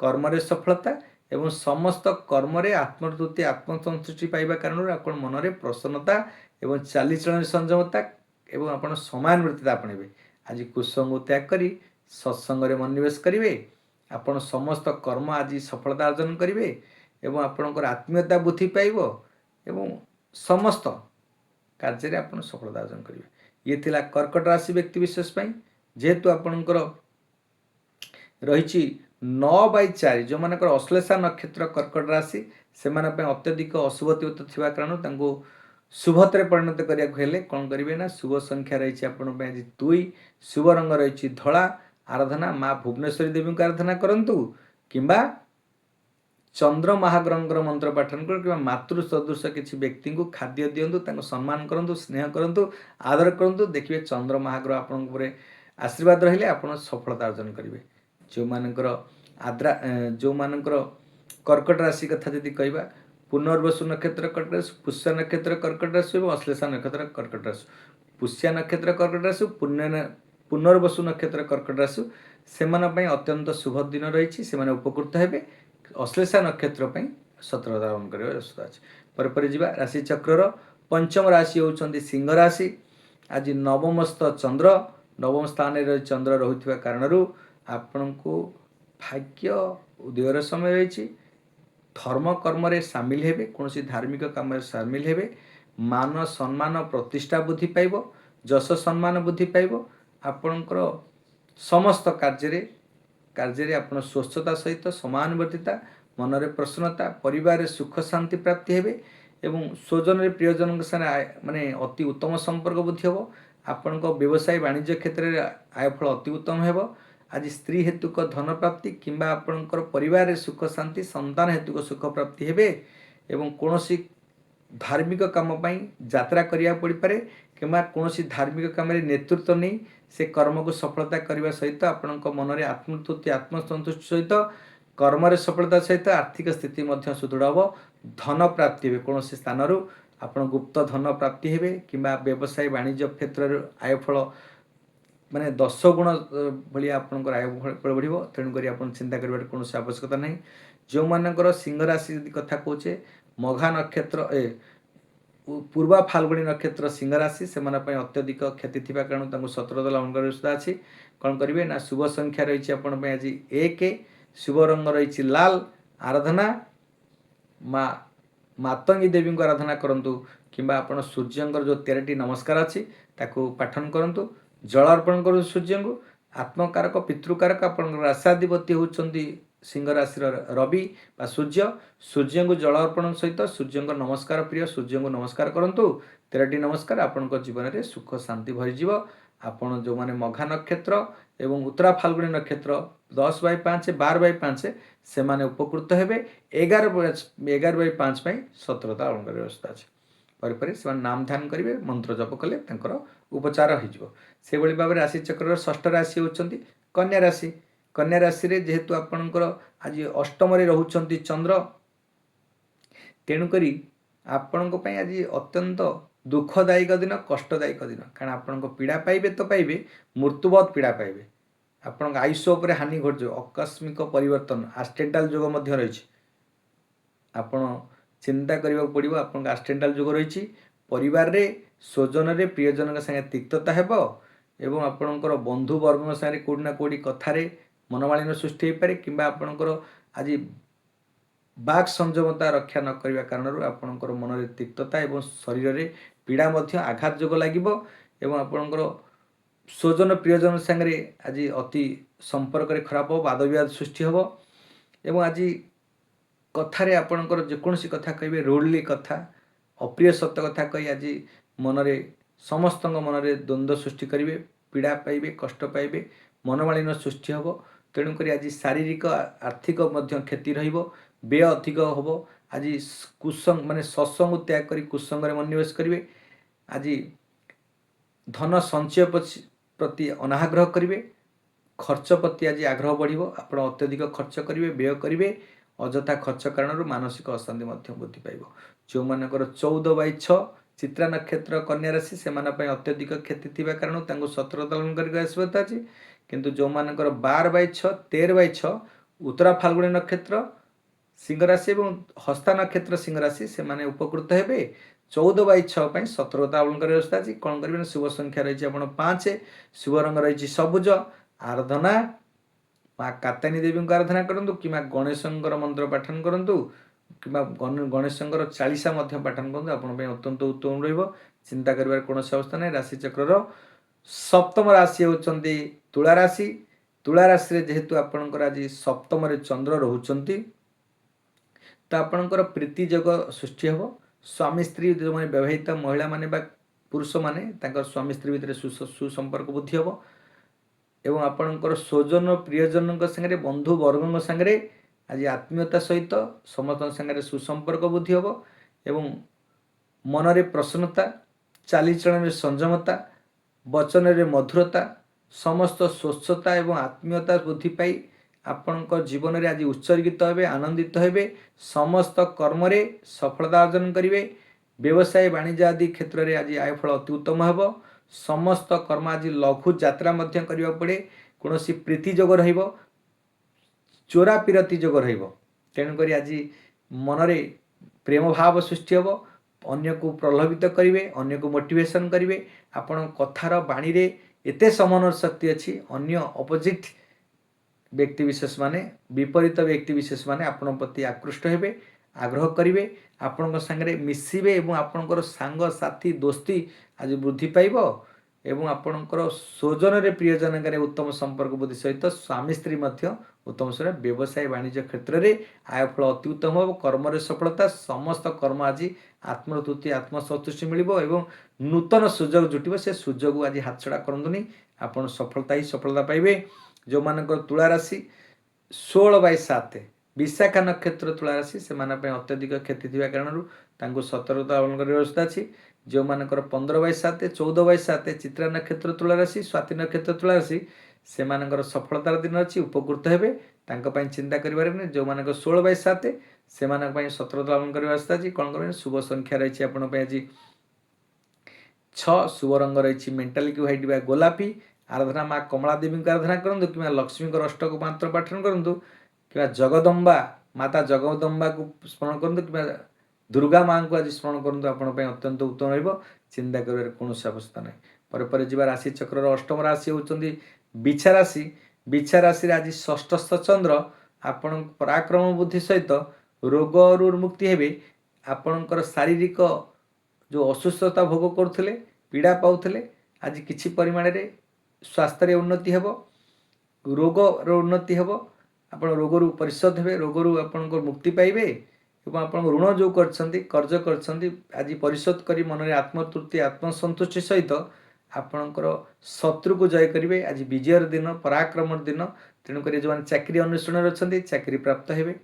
कर्म सफलता एवं समस्त कर्म आत्मतृप्ति आत्मसंतुष्टि पाइबा कारण आप मनरे प्रसन्नता एवं चालीचलन संयमता एवं आप समयानुवर्तिता आपणेबे। आज कुसंग त्याग करी सत्संग रे मनोनिवेश करेंगे। आपण समस्त कर्म आज सफलता अर्जन करेंगे एवं आपणकर आत्मीयता वृद्धि पाइब एवं समस्त कार्य आप सफलता अर्जन करेंगे। ये थिला कर्कट राशि व्यक्ति विशेष जेहेतु आपणकर रही 9/4 जो मानकर अश्लेषा नक्षत्र कर्कट राशि से अत्यधिक अशुभ थिबा कारण शुभतर परिणत करने कौन करेंगे ना शुभ संख्या रही आप 2, शुभ रंग रही धला। आराधना माँ भुवनेश्वरी देवी को आराधना करूँ किंबा चंद्र महाग्रहंकर मंत्र पाठन कर मातृ सदृश किसी व्यक्ति को खाद्य दिंतु, सम्मान करूँ, स्नेह करूँ, आदर करूँ। देखिए चंद्र महाग्रह आपन आशीर्वाद रहिले आप सफलता अर्जन करेंगे। जो मानकर जो मानकर कर्कट राशि कथा यदि कहवा पुनर्वसु नक्षत्र कर्कट राशि, पुष्य नक्षत्र कर्कट राशि और अश्लेषा नक्षत्र कर्कट राशि। पुष्य नक्षत्र कर्कट राशि, पुनर्वसु नक्षत्र कर्कट राशि से अत्यंत शुभ दिन रही से उपकृत हे। अश्लेषा नक्षत्र सतर्कता धारण कर पर जा राशि चक्र पंचम राशि होती सिंह राशि। आज नवमस्त चंद्र नवम स्थान चंद्र रही कारण आपण को भाग्य उदयर समय रही धर्म कर्म रे सामिल हेबे, कौन धार्मिक काम सामिल हेबे। मान सम्मान प्रतिष्ठा बुद्धि पाइब, जश सम्मान बुद्धि पाइब। आपणकर समस्त कार्य आप स्वस्थता सहित समानुवर्तिता मनरे प्रसन्नता परिवार सुख शांति प्राप्ति हेबे ଏବଂ ସ୍ୱଜନରେ ପ୍ରିୟଜନଙ୍କ ସାଙ୍ଗରେ ମାନେ ଅତି ଉତ୍ତମ ସମ୍ପର୍କ ବୃଦ୍ଧି ହେବ। ଆପଣଙ୍କ ବ୍ୟବସାୟ ବାଣିଜ୍ୟ କ୍ଷେତ୍ରରେ ଆୟଫଳ ଅତି ଉତ୍ତମ ହେବ। ଆଜି ସ୍ତ୍ରୀ ହେତୁକ ଧନ ପ୍ରାପ୍ତି କିମ୍ବା ଆପଣଙ୍କର ପରିବାରରେ ସୁଖ ଶାନ୍ତି, ସନ୍ତାନ ହେତୁକ ସୁଖ ପ୍ରାପ୍ତି ହେବେ ଏବଂ କୌଣସି ଧାର୍ମିକ କାମ ପାଇଁ ଯାତ୍ରା କରିବାକୁ ପଡ଼ିପାରେ କିମ୍ବା କୌଣସି ଧାର୍ମିକ କାମରେ ନେତୃତ୍ୱ ନେଇ ସେ କର୍ମକୁ ସଫଳତା କରିବା ସହିତ ଆପଣଙ୍କ ମନରେ ଆତ୍ମତୃପ୍ତି, ଆତ୍ମସନ୍ତୁଷ୍ଟି ସହିତ କର୍ମରେ ସଫଳତା ସହିତ ଆର୍ଥିକ ସ୍ଥିତି ମଧ୍ୟ ସୁଦୃଢ଼ ହେବ। ଧନ ପ୍ରାପ୍ତି ହେବେ, କୌଣସି ସ୍ଥାନରୁ ଆପଣ ଗୁପ୍ତ ଧନ ପ୍ରାପ୍ତି ହେବେ କିମ୍ବା ବ୍ୟବସାୟ ବାଣିଜ୍ୟ କ୍ଷେତ୍ରରେ ଆୟଫଳ ମାନେ 10 ଗୁଣ ଭଳିଆ ଆପଣଙ୍କର ଆୟଫଳ ବଢ଼ିବ। ତେଣୁକରି ଆପଣ ଚିନ୍ତା କରିବାର କୌଣସି ଆବଶ୍ୟକତା ନାହିଁ। ଯେଉଁମାନଙ୍କର ସିଂହ ରାଶି ଯଦି କଥା କହୁଛେ, ମଘା ନକ୍ଷତ୍ର ପୂର୍ବା ଫାଲ୍ଗୁଣୀ ନକ୍ଷତ୍ର ସିଂହ ରାଶି, ସେମାନଙ୍କ ପାଇଁ ଅତ୍ୟଧିକ କ୍ଷତି ଥିବା କାରଣ ତାଙ୍କୁ ସତର୍କତା ଅବଲମ୍ବନ କରିବାର ସୁବିଧା ଅଛି। କ'ଣ କରିବେ ନା ଶୁଭ ସଂଖ୍ୟା ରହିଛି ଆପଣଙ୍କ ପାଇଁ ଆଜି 1, ଶୁଭ ରଙ୍ଗ ରହିଛି ଲାଲ। ଆରାଧନା ମା ମାତଙ୍ଗୀ ଦେବୀଙ୍କୁ ଆରାଧନା କରନ୍ତୁ କିମ୍ବା ଆପଣ ସୂର୍ଯ୍ୟଙ୍କର ଯେଉଁ 13ଟି ନମସ୍କାର ଅଛି ତାକୁ ପାଠନ କରନ୍ତୁ। ଜଳ ଅର୍ପଣ କରନ୍ତୁ ସୂର୍ଯ୍ୟଙ୍କୁ। ଆତ୍ମକାରକ ପିତୃକାରକ ଆପଣଙ୍କର ରାଶାଧିପତି ହେଉଛନ୍ତି ସିଂହ ରାଶିର ରବି ବା ସୂର୍ଯ୍ୟ। ସୂର୍ଯ୍ୟଙ୍କୁ ଜଳ ଅର୍ପଣ ସହିତ ସୂର୍ଯ୍ୟଙ୍କ ନମସ୍କାର ପ୍ରିୟ, ସୂର୍ଯ୍ୟଙ୍କୁ ନମସ୍କାର କରନ୍ତୁ। 13ଟି ନମସ୍କାର, ଆପଣଙ୍କ ଜୀବନରେ ସୁଖ ଶାନ୍ତି ଭରିଯିବ। ଆପଣ ଯେଉଁମାନେ ମଘା ନକ୍ଷତ୍ର ଏବଂ ଉତ୍ତରା ଫାଲ୍ଗୁଣୀ ନକ୍ଷତ୍ର 10/5, 12/5 ସେମାନେ ଉପକୃତ ହେବେ। 11/5 ପାଇଁ ସତର୍କତା ଅବଲମ୍ବନ କରିବାର ବ୍ୟବସ୍ଥା ଅଛି। ପରେ ସେମାନେ ନାମ ଧ୍ୟାନ କରିବେ, ମନ୍ତ୍ର ଜପ କଲେ ତାଙ୍କର ଉପଚାର ହୋଇଯିବ। ସେଭଳି ଭାବରେ ରାଶିଚକ୍ରର ଷଷ୍ଠ ରାଶି ହେଉଛନ୍ତି କନ୍ୟା ରାଶି। କନ୍ୟା ରାଶିରେ ଯେହେତୁ ଆପଣଙ୍କର ଆଜି ଅଷ୍ଟମରେ ରହୁଛନ୍ତି ଚନ୍ଦ୍ର, ତେଣୁକରି ଆପଣଙ୍କ ପାଇଁ ଆଜି ଅତ୍ୟନ୍ତ ଦୁଃଖଦାୟକ ଦିନ, କଷ୍ଟଦାୟକ ଦିନ। କାରଣ ଆପଣଙ୍କ ପୀଡ଼ା ପାଇବେ ତ ପାଇବେ, ମୃତ୍ୟୁବତ୍ ପୀଡ଼ା ପାଇବେ। ଆପଣଙ୍କ ଆୟୁଷ ଉପରେ ହାନି ଘଟିଯିବ। ଆକସ୍ମିକ ପରିବର୍ତ୍ତନ, ଆକ୍ସିଡେଣ୍ଟାଲ ଯୋଗ ମଧ୍ୟ ରହିଛି। ଆପଣ ଚିନ୍ତା କରିବାକୁ ପଡ଼ିବ, ଆପଣଙ୍କ ଆକ୍ସିଡେଣ୍ଟାଲ ଯୋଗ ରହିଛି। ପରିବାରରେ ସ୍ୱଜନରେ ପ୍ରିୟଜନଙ୍କ ସାଙ୍ଗେ ତିକ୍ତତା ହେବ ଏବଂ ଆପଣଙ୍କର ବନ୍ଧୁବର୍ଗଙ୍କ ସାଙ୍ଗରେ କେଉଁଠି ନା କେଉଁଠି କଥାରେ ମନମାଳିନ୍ୟ ସୃଷ୍ଟି ହୋଇପାରେ କିମ୍ବା ଆପଣଙ୍କର ଆଜି ବାକ୍ ସଂଯମତା ରକ୍ଷା ନ କରିବା କାରଣରୁ ଆପଣଙ୍କର ମନରେ ତିକ୍ତତା ଏବଂ ଶରୀରରେ ପୀଡ଼ା ମଧ୍ୟ ଆଘାତ ଯୋଗ ଲାଗିବ ଏବଂ ଆପଣଙ୍କର ସ୍ୱଜନ ପ୍ରିୟଜନ ସାଙ୍ଗରେ ଆଜି ଅତି ସମ୍ପର୍କରେ ଖରାପ ହେବ, ବାଦବିବାଦ ସୃଷ୍ଟି ହେବ ଏବଂ ଆଜି କଥାରେ ଆପଣଙ୍କର ଯେକୌଣସି କଥା କହିବେ ରୁଡ଼ଲି କଥା, ଅପ୍ରିୟ ସତ୍ୟ କଥା କହି ଆଜି ମନରେ ସମସ୍ତଙ୍କ ମନରେ ଦ୍ୱନ୍ଦ୍ୱ ସୃଷ୍ଟି କରିବେ, ପୀଡ଼ା ପାଇବେ, କଷ୍ଟ ପାଇବେ, ମନମାଳିନ୍ୟ ସୃଷ୍ଟି ହେବ। ତେଣୁକରି ଆଜି ଶାରୀରିକ ଆର୍ଥିକ ମଧ୍ୟ କ୍ଷତି ରହିବ, ବ୍ୟୟ ଅଧିକ ହେବ। ଆଜି ମାନେ ସତ୍ସଙ୍ଗ ତ୍ୟାଗ କରି କୁସଙ୍ଗରେ ମନୋନିବେଶ କରିବେ। ଆଜି ଧନ ସଞ୍ଚୟ ପ୍ରତି ଅନାଗ୍ରହ କରିବେ, ଖର୍ଚ୍ଚ ପ୍ରତି ଆଜି ଆଗ୍ରହ ବଢ଼ିବ। ଆପଣ ଅତ୍ୟଧିକ ଖର୍ଚ୍ଚ କରିବେ, ବ୍ୟୟ କରିବେ। ଅଯଥା ଖର୍ଚ୍ଚ କାରଣରୁ ମାନସିକ ଅଶାନ୍ତି ମଧ୍ୟ ବୃଦ୍ଧି ପାଇବ। ଯେଉଁମାନଙ୍କର 14/6 ଚିତ୍ରା ନକ୍ଷତ୍ର କନ୍ୟା ରାଶି, ସେମାନଙ୍କ ପାଇଁ ଅତ୍ୟଧିକ କ୍ଷତି ଥିବା କାରଣରୁ ତାଙ୍କୁ ସତର୍କତା ଅବଲମ୍ବନ କରିବା ଆବଶ୍ୟକତା ଅଛି। କିନ୍ତୁ ଯେଉଁମାନଙ୍କର 12/6, 13/6 ଉତ୍ତରା ଫାଲ୍ଗୁଣୀ ନକ୍ଷତ୍ର ସିଂହ ରାଶି ଏବଂ ହସ୍ତା ନକ୍ଷତ୍ର ସିଂହ ରାଶି, ସେମାନେ ଉପକୃତ ହେବେ। 14/6 ପାଇଁ ସତର୍କତା ଅବଲମ୍ବନ କରିବା ବ୍ୟବସ୍ଥା ଅଛି। କ'ଣ କରିବେ ନା ଶୁଭ ସଂଖ୍ୟା ରହିଛି ଆପଣ 5, ଶୁଭ ରଙ୍ଗ ରହିଛି ସବୁଜ। ଆରାଧନା ମା କାତ୍ୟାୟନୀ ଦେବୀଙ୍କୁ ଆରାଧନା କରନ୍ତୁ କିମ୍ବା ଗଣେଶଙ୍କର ମନ୍ତ୍ର ପାଠନ କରନ୍ତୁ କିମ୍ବା ଗଣେଶଙ୍କର ଚାଳିଶା ମଧ୍ୟ ପାଠନ କରନ୍ତୁ। ଆପଣଙ୍କ ପାଇଁ ଅତ୍ୟନ୍ତ ଉତ୍ତମ ରହିବ। ଚିନ୍ତା କରିବାର କୌଣସି ଅବସ୍ଥା ନାହିଁ। ରାଶିଚକ୍ରର ସପ୍ତମ ରାଶି ହେଉଛନ୍ତି ତୁଳା ରାଶି। ତୁଳା ରାଶିରେ ଯେହେତୁ ଆପଣଙ୍କର ଆଜି ସପ୍ତମରେ ଚନ୍ଦ୍ର ରହୁଛନ୍ତି, ତ ଆପଣଙ୍କର ପ୍ରୀତି ଯୋଗ ସୃଷ୍ଟି ହେବ। ସ୍ୱାମୀ ସ୍ତ୍ରୀ ଯେଉଁମାନେ ବିବାହିତ ମହିଳାମାନେ ବା ପୁରୁଷମାନେ, ତାଙ୍କର ସ୍ୱାମୀ ସ୍ତ୍ରୀ ଭିତରେ ସୁସମ୍ପର୍କ ବୃଦ୍ଧି ହେବ ଏବଂ ଆପଣଙ୍କର ସ୍ୱଜନ ପ୍ରିୟଜନଙ୍କ ସାଙ୍ଗରେ, ବନ୍ଧୁବର୍ଗଙ୍କ ସାଙ୍ଗରେ ଆଜି ଆତ୍ମୀୟତା ସହିତ ସମସ୍ତଙ୍କ ସାଙ୍ଗରେ ସୁସମ୍ପର୍କ ବୃଦ୍ଧି ହେବ ଏବଂ ମନରେ ପ୍ରସନ୍ନତା, ଚାଲିଚଳନରେ ସଂଯମତା, ବଚନରେ ମଧୁରତା, ସମସ୍ତ ସ୍ୱଚ୍ଛତା ଏବଂ ଆତ୍ମୀୟତା ବୃଦ୍ଧି ପାଇ ଆପଣଙ୍କ ଜୀବନରେ ଆଜି ଉତ୍ସର୍ଗିତ ହେବେ, ଆନନ୍ଦିତ ହେବେ। ସମସ୍ତ କର୍ମରେ ସଫଳତା ଅର୍ଜନ କରିବେ। ବ୍ୟବସାୟ ବାଣିଜ୍ୟ ଆଦି କ୍ଷେତ୍ରରେ ଆଜି ଆୟଫଳ ଅତି ଉତ୍ତମ ହେବ। ସମସ୍ତ କର୍ମ ଆଜି ଲଘୁ ଯାତ୍ରା ମଧ୍ୟ କରିବାକୁ ପଡ଼େ। କୌଣସି ପ୍ରୀତି ଯୋଗ ରହିବ, ଚୋରା ପିରତି ଯୋଗ ରହିବ। ତେଣୁକରି ଆଜି ମନରେ ପ୍ରେମ ଭାବ ସୃଷ୍ଟି ହେବ। ଅନ୍ୟକୁ ପ୍ରଲୋଭିତ କରିବେ, ଅନ୍ୟକୁ ମୋଟିଭେସନ୍ କରିବେ। ଆପଣଙ୍କ କଥାର ବାଣୀରେ ଏତେ ସମନ୍ୱୟ ଶକ୍ତି ଅଛି, ଅନ୍ୟ ଅପୋଜିଟ୍ ବ୍ୟକ୍ତିବିଶେଷ ମାନେ, ବିପରୀତ ବ୍ୟକ୍ତିବିଶେଷ ମାନେ ଆପଣଙ୍କ ପ୍ରତି ଆକୃଷ୍ଟ ହେବେ, ଆଗ୍ରହ କରିବେ, ଆପଣଙ୍କ ସାଙ୍ଗରେ ମିଶିବେ ଏବଂ ଆପଣଙ୍କର ସାଙ୍ଗସାଥି ଦୋସ୍ତି ଆଜି ବୃଦ୍ଧି ପାଇବ एवं आपणकर स्वजन प्रियजन उत्तम संपर्क बुद्धि सहित स्वामी स्त्री उत्तम से व्यवसाय वाणिज्य क्षेत्र में आयफल अति उत्तम हम कर्म सफलता समस्त कर्म आज आत्मतृप्ति आत्मसंतुष्टि मिल नूतन सुजोग जुटिब से सुजोग आज हाथ छड़ा करंतुनी आपण सफलता ही सफलता पाइबे। जो मानकर तुला राशि 16/7 विशाखा नक्षत्र तुला राशि से अत्यधिक क्षति थी कारण सतर्कता अवलंबन कर व्यवस्था अच्छी। जो मानकर 15/7 14/7 चित्रा नक्षत्र तुला राशि स्वाति नक्षत्र तुला राशि से सफलतार दिन अच्छी उपकृत हेबे चिंता करिबार नै। जो मानक 16/7 से सतर्कता अवलंबन कर व्यवस्था अच्छी। कौन करें शुभ संख्या रही आज 6 शुभ रंग रही मेंटालिटी व्हाइट बा गोलापी। आराधना माँ कमला देवी को आराधना करूँ कि लक्ष्मी को अष्टक मंत्र पाठन करूँ कि जगदम्बा माता जगदम्बा को स्मरण करूँ कि दुर्गा माँ को आज स्मरण करूँ आपण अत्यंत उत्तम रहिबो। चिंता कर कौन आवश्यकता ना पर जी राशि चक्र अष्टम राशि होती बिछा राशि। बिछा राशि आज षष्ठस्थ चंद्र आपण पराक्रम बुद्धि सहित रोग मुक्ति हेबे। आपणकर शारीरिक जो असुस्थता भोग करुले पीड़ा पाउले आज किछि परिमाण रे स्वास्थ्य उन्नति हेबो रोगर उन्नति हेबो। आपण रोगरू परिशोध हेबे रोगरू आपण मुक्ति पाइबे एवं आपण ऋण जो करछंती कर्ज करछंती आज परिशोध करी मन रे आत्मतृप्ति आत्मसंतुष्टि सहित आपणकर शत्रु को जय करिवे। आज विजयर दिन पराक्रम दिन तेणुक जो मैंने चाकरी अन्वेषण अच्छा चाकरी प्राप्त हेबे।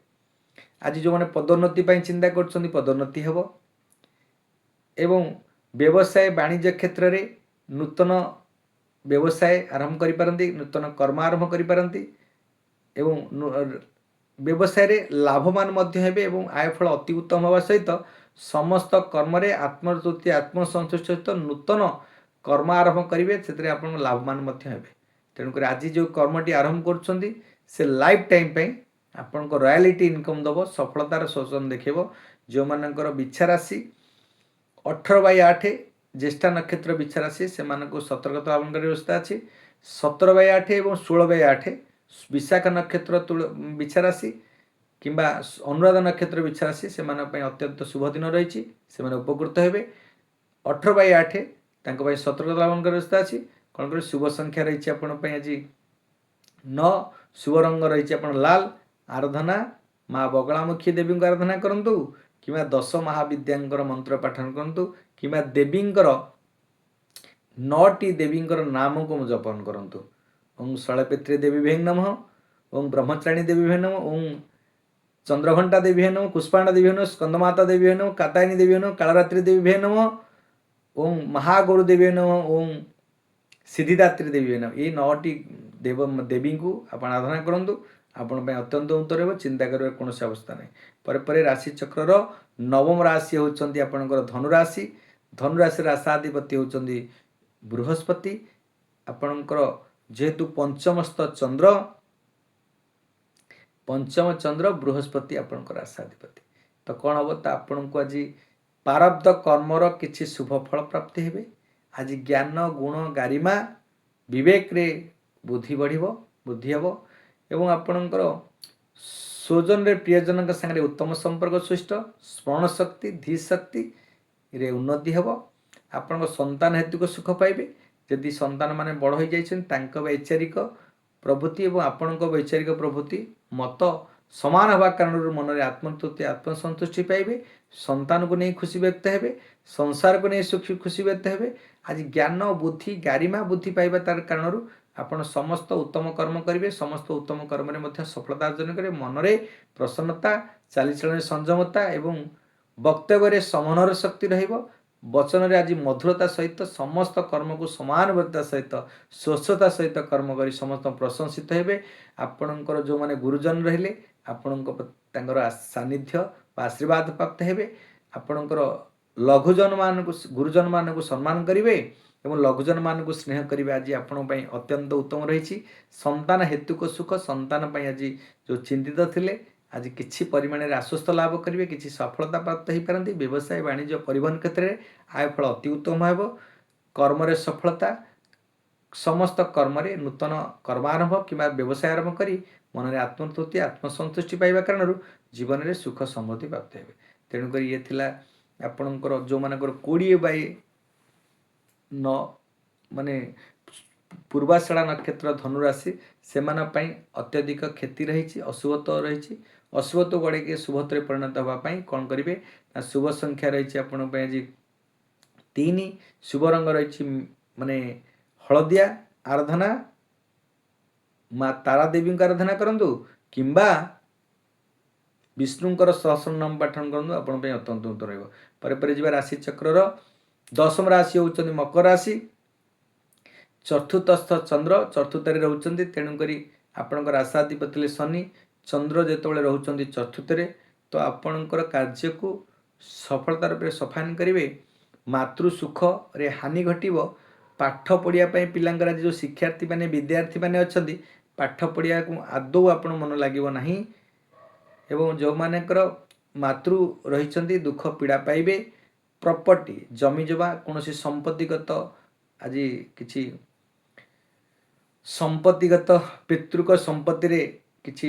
आज जो मैंने पदोन्नति चिंता करछंती पदोन्नति हेबो एवं व्यवसाय वाणिज्य क्षेत्र में नूतन व्यवसाय आरंभ करि पारंती नूतन कर्म आरंभ करि पारंती एवं व्यवसाय रे लाभवान मध्य हेबे एवं आयफल अति उत्तम होगा सहित समस्त कर्म रे आत्मतृप्ति आत्मसंतुष्टि सहित नूतन कर्म आरंभ करेंगे से आप लाभवान मध्य हेबे। तेणुक आज जो कर्मटी आरंभ करुछंती से लाइफ टाइम आपण रॉयल्टी इनकम दब सफलतार शोषण देखेब। जो मानकर बिछा राशि 18/8 ज्येष्ठा नक्षत्र बिछा राशि से सतर्कता अवलंबन कर व्यवस्था अच्छी। 17/8 और 16/8 विशाखा नक्षत्र बिछा राशि किंबा अनुराधा नक्षत्र बिछा राशि से अत्यंत शुभ दिन रही उपकृत हेबे। 18/8 सतर्कता अवलंबन कर व्यवस्था अच्छी। कौन कर शुभ संख्या रही आपण आज 9 शुभ रंग रही आप लाल। आराधना माँ बगलामुखी देवी को आराधना करंतु कि 10 महाविद्यांकर मंत्र पाठन करंतु कि देवींकर 9टी देवींकर नाम को जपन करंतु। ओं शैलपुत्री देवी भे नमः ओं ब्रह्मचारिणी देवी भे नमः ओं चंद्रघंटा देवी भे नमः पुष्पांडा देवी नमः स्कंदमाता देवी भे नमः कात्यायनी देवी नमः कालरात्रि देवी भे नमः ओं महागुरु देवी नमः ओं सिद्धिदात्री देवी नमः। ये 9टी देवी को आप आराधना करंतु आपण अत्यंत उत्तर हो। चिंता कर कौन अवस्था नहीं पर राशि चक्र नवम राशि होती आपणकर धनुराशि। धनुराशि राशाधिपति होती बृहस्पति। आपणकर जेहेतु पंचमस्थ चंद्र पंचम चंद्र बृहस्पति आपणकर राशाधिपति तो कौन हम तो आपण को आज प्रारब्ध कर्मर किछि शुभ फल प्राप्ति हेबे। आज ज्ञान गुण गारिमा विवेक रे बुद्धि बढ़िबो बुद्धि हेबो एवं आपणकर स्वजन रे प्रियजन संगे उत्तम संपर्क सृष्ट स्मरण शक्ति धी शक्ति रे उन्नति हेबो। आपण संतान हेतु सुख पाइबे। यदि संतान माने बड़ हो जाइछन वैचारिक प्रवृत्ति एवं आपण वैचारिक प्रवृत्ति मत समान हवा कारण मन में आत्मतृप्ति आत्मसंतुष्टि पाइबे। संतान को नहीं खुशी व्यक्त हेबे संसार को नहीं सुखी खुशी व्यक्त हेबे। आज ज्ञान बुद्धि गारिमा बुद्धि पाइबा तार कारण आपण समस्त उत्तम कर्म करेंगे। समस्त उत्तम कर्म में सफलता अर्जन करेंगे। मन में प्रसन्नता चालीचलन संयमता एवं वक्तव्य समन्वय शक्ति रहिबो। वचन रे आज मधुरता सहित समस्त कर्म को समानता सहित स्वच्छता सहित कर्म करी समस्त प्रशंसित हेबे। आपणकर जो माने गुरुजन रहिले आपणकर सानिध्य आशीर्वाद प्राप्त हेबे। आपणकर लघुजन मान गुरुजन मान को सम्मान करिवे एवं लघुजन मान को स्नेह करिवे। आज आपण पई अत्यंत उत्तम रही। संतान हेतु को सुख संतान पई आज जो चिंतित थिले आज किछि परिमाण रे आश्वस्त लाभ करिवे किछि सफलता प्राप्त हो पारंती। व्यवसाय वाणिज्य परिवहन क्षेत्र में आयफल अति उत्तम हेबो। कर्म रे सफलता समस्त कर्म रे नूतन कर्मारंभ किंवा व्यवसाय आरंभ करी मन में आत्मतृप्ति आत्मसंतुष्टि पाइबा कारण जीवन में सुख समृद्धि प्राप्त हेबे। तेणुक ये थिला आपणकर जो मानकर 20/9 ମାନେ ପୂର୍ବାଷାଢ଼ା ନକ୍ଷତ୍ର ଧନୁରାଶି ସେମାନଙ୍କ ପାଇଁ ଅତ୍ୟଧିକ କ୍ଷତି ରହିଛି, ଅଶୁଭତ୍ୱ ରହିଛି। ଅଶୁଭତ୍ୱ ଗଡ଼େଇକି ଶୁଭତ୍ୱରେ ପରିଣତ ହେବା ପାଇଁ କ'ଣ କରିବେ ନା ଶୁଭ ସଂଖ୍ୟା ରହିଛି ଆପଣଙ୍କ ପାଇଁ ଆଜି 3, ଶୁଭ ରଙ୍ଗ ରହିଛି ମାନେ ହଳଦିଆ। ଆରାଧନା ମା ତାରା ଦେବୀଙ୍କ ଆରାଧନା କରନ୍ତୁ କିମ୍ବା ବିଷ୍ଣୁଙ୍କର ସହସ୍ରନାମ ପାଠନ କରନ୍ତୁ, ଆପଣଙ୍କ ପାଇଁ ଅତ୍ୟନ୍ତ ଉତ୍ତମ ରହିବ। ପରେ ପରେ ଯିବା ରାଶି ଚକ୍ରର 10ମ ରାଶି ହେଉଛନ୍ତି ମକର ରାଶି। ଚତୁର୍ଥସ୍ଥ ଚନ୍ଦ୍ର ଚତୁର୍ଥରେ ରହୁଛନ୍ତି, ତେଣୁକରି ଆପଣଙ୍କ ରାଶାଧିପତି ଥିଲେ ଶନି। ଚନ୍ଦ୍ର ଯେତେବେଳେ ରହୁଛନ୍ତି ଚତୁର୍ଥରେ, ତ ଆପଣଙ୍କର କାର୍ଯ୍ୟକୁ ସଫଳତା ରୂପରେ ସଫାନ କରିବେ। ମାତୃ ସୁଖରେ ହାନି ଘଟିବ। ପାଠ ପଢ଼ିବା ପାଇଁ ପିଲାଙ୍କର ଆଜି ଯେଉଁ ଶିକ୍ଷାର୍ଥୀମାନେ ବିଦ୍ୟାର୍ଥୀମାନେ ଅଛନ୍ତି, ପାଠ ପଢ଼ିବାକୁ ଆଦୌ ଆପଣ ମନ ଲାଗିବ ନାହିଁ। ଏବଂ ଯେଉଁମାନଙ୍କର ମାତୃ ରହିଛନ୍ତି ଦୁଃଖ ପୀଡ଼ା ପାଇବେ। ପ୍ରପର୍ଟି ଜମି ଜମା କୌଣସି ସମ୍ପତ୍ତିଗତ ଆଜି କିଛି ସମ୍ପତ୍ତିଗତ ପିତୃକ ସମ୍ପତ୍ତିରେ କିଛି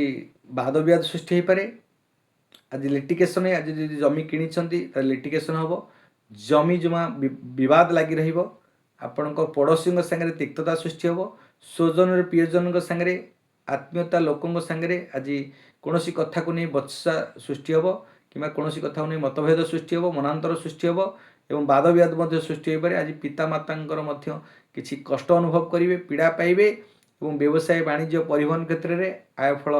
ବାଦ ବିବାଦ ସୃଷ୍ଟି ହୋଇପାରେ। ଆଜି ଲିଟିଗେସନ୍, ଆଜି ଯଦି ଜମି କିଣିଛନ୍ତି ତାହେଲେ ଲିଟିଗେସନ୍ ହେବ। ଜମି ଜମା ବିବାଦ ଲାଗି ରହିବ। ଆପଣଙ୍କ ପଡ଼ୋଶୀଙ୍କ ସାଙ୍ଗରେ ତିକ୍ତତା ସୃଷ୍ଟି ହେବ। ସ୍ୱଜନରେ ପ୍ରିୟଜନଙ୍କ ସାଙ୍ଗରେ, ଆତ୍ମୀୟତା ଲୋକଙ୍କ ସାଙ୍ଗରେ ଆଜି କୌଣସି କଥାକୁ ନେଇ ବଚସା ସୃଷ୍ଟି ହେବ କିମ୍ବା କୌଣସି କଥାକୁ ନେଇ ମତଭେଦ ସୃଷ୍ଟି ହେବ, ମନାନ୍ତର ସୃଷ୍ଟି ହେବ ଏବଂ ବାଦ ବିବାଦ ମଧ୍ୟ ସୃଷ୍ଟି ହୋଇପାରେ। ଆଜି ପିତାମାତାଙ୍କର ମଧ୍ୟ କିଛି କଷ୍ଟ ଅନୁଭବ କରିବେ, ପୀଡ଼ା ପାଇବେ ଏବଂ ବ୍ୟବସାୟ ବାଣିଜ୍ୟ ପରିବହନ କ୍ଷେତ୍ରରେ ଆୟଫଳ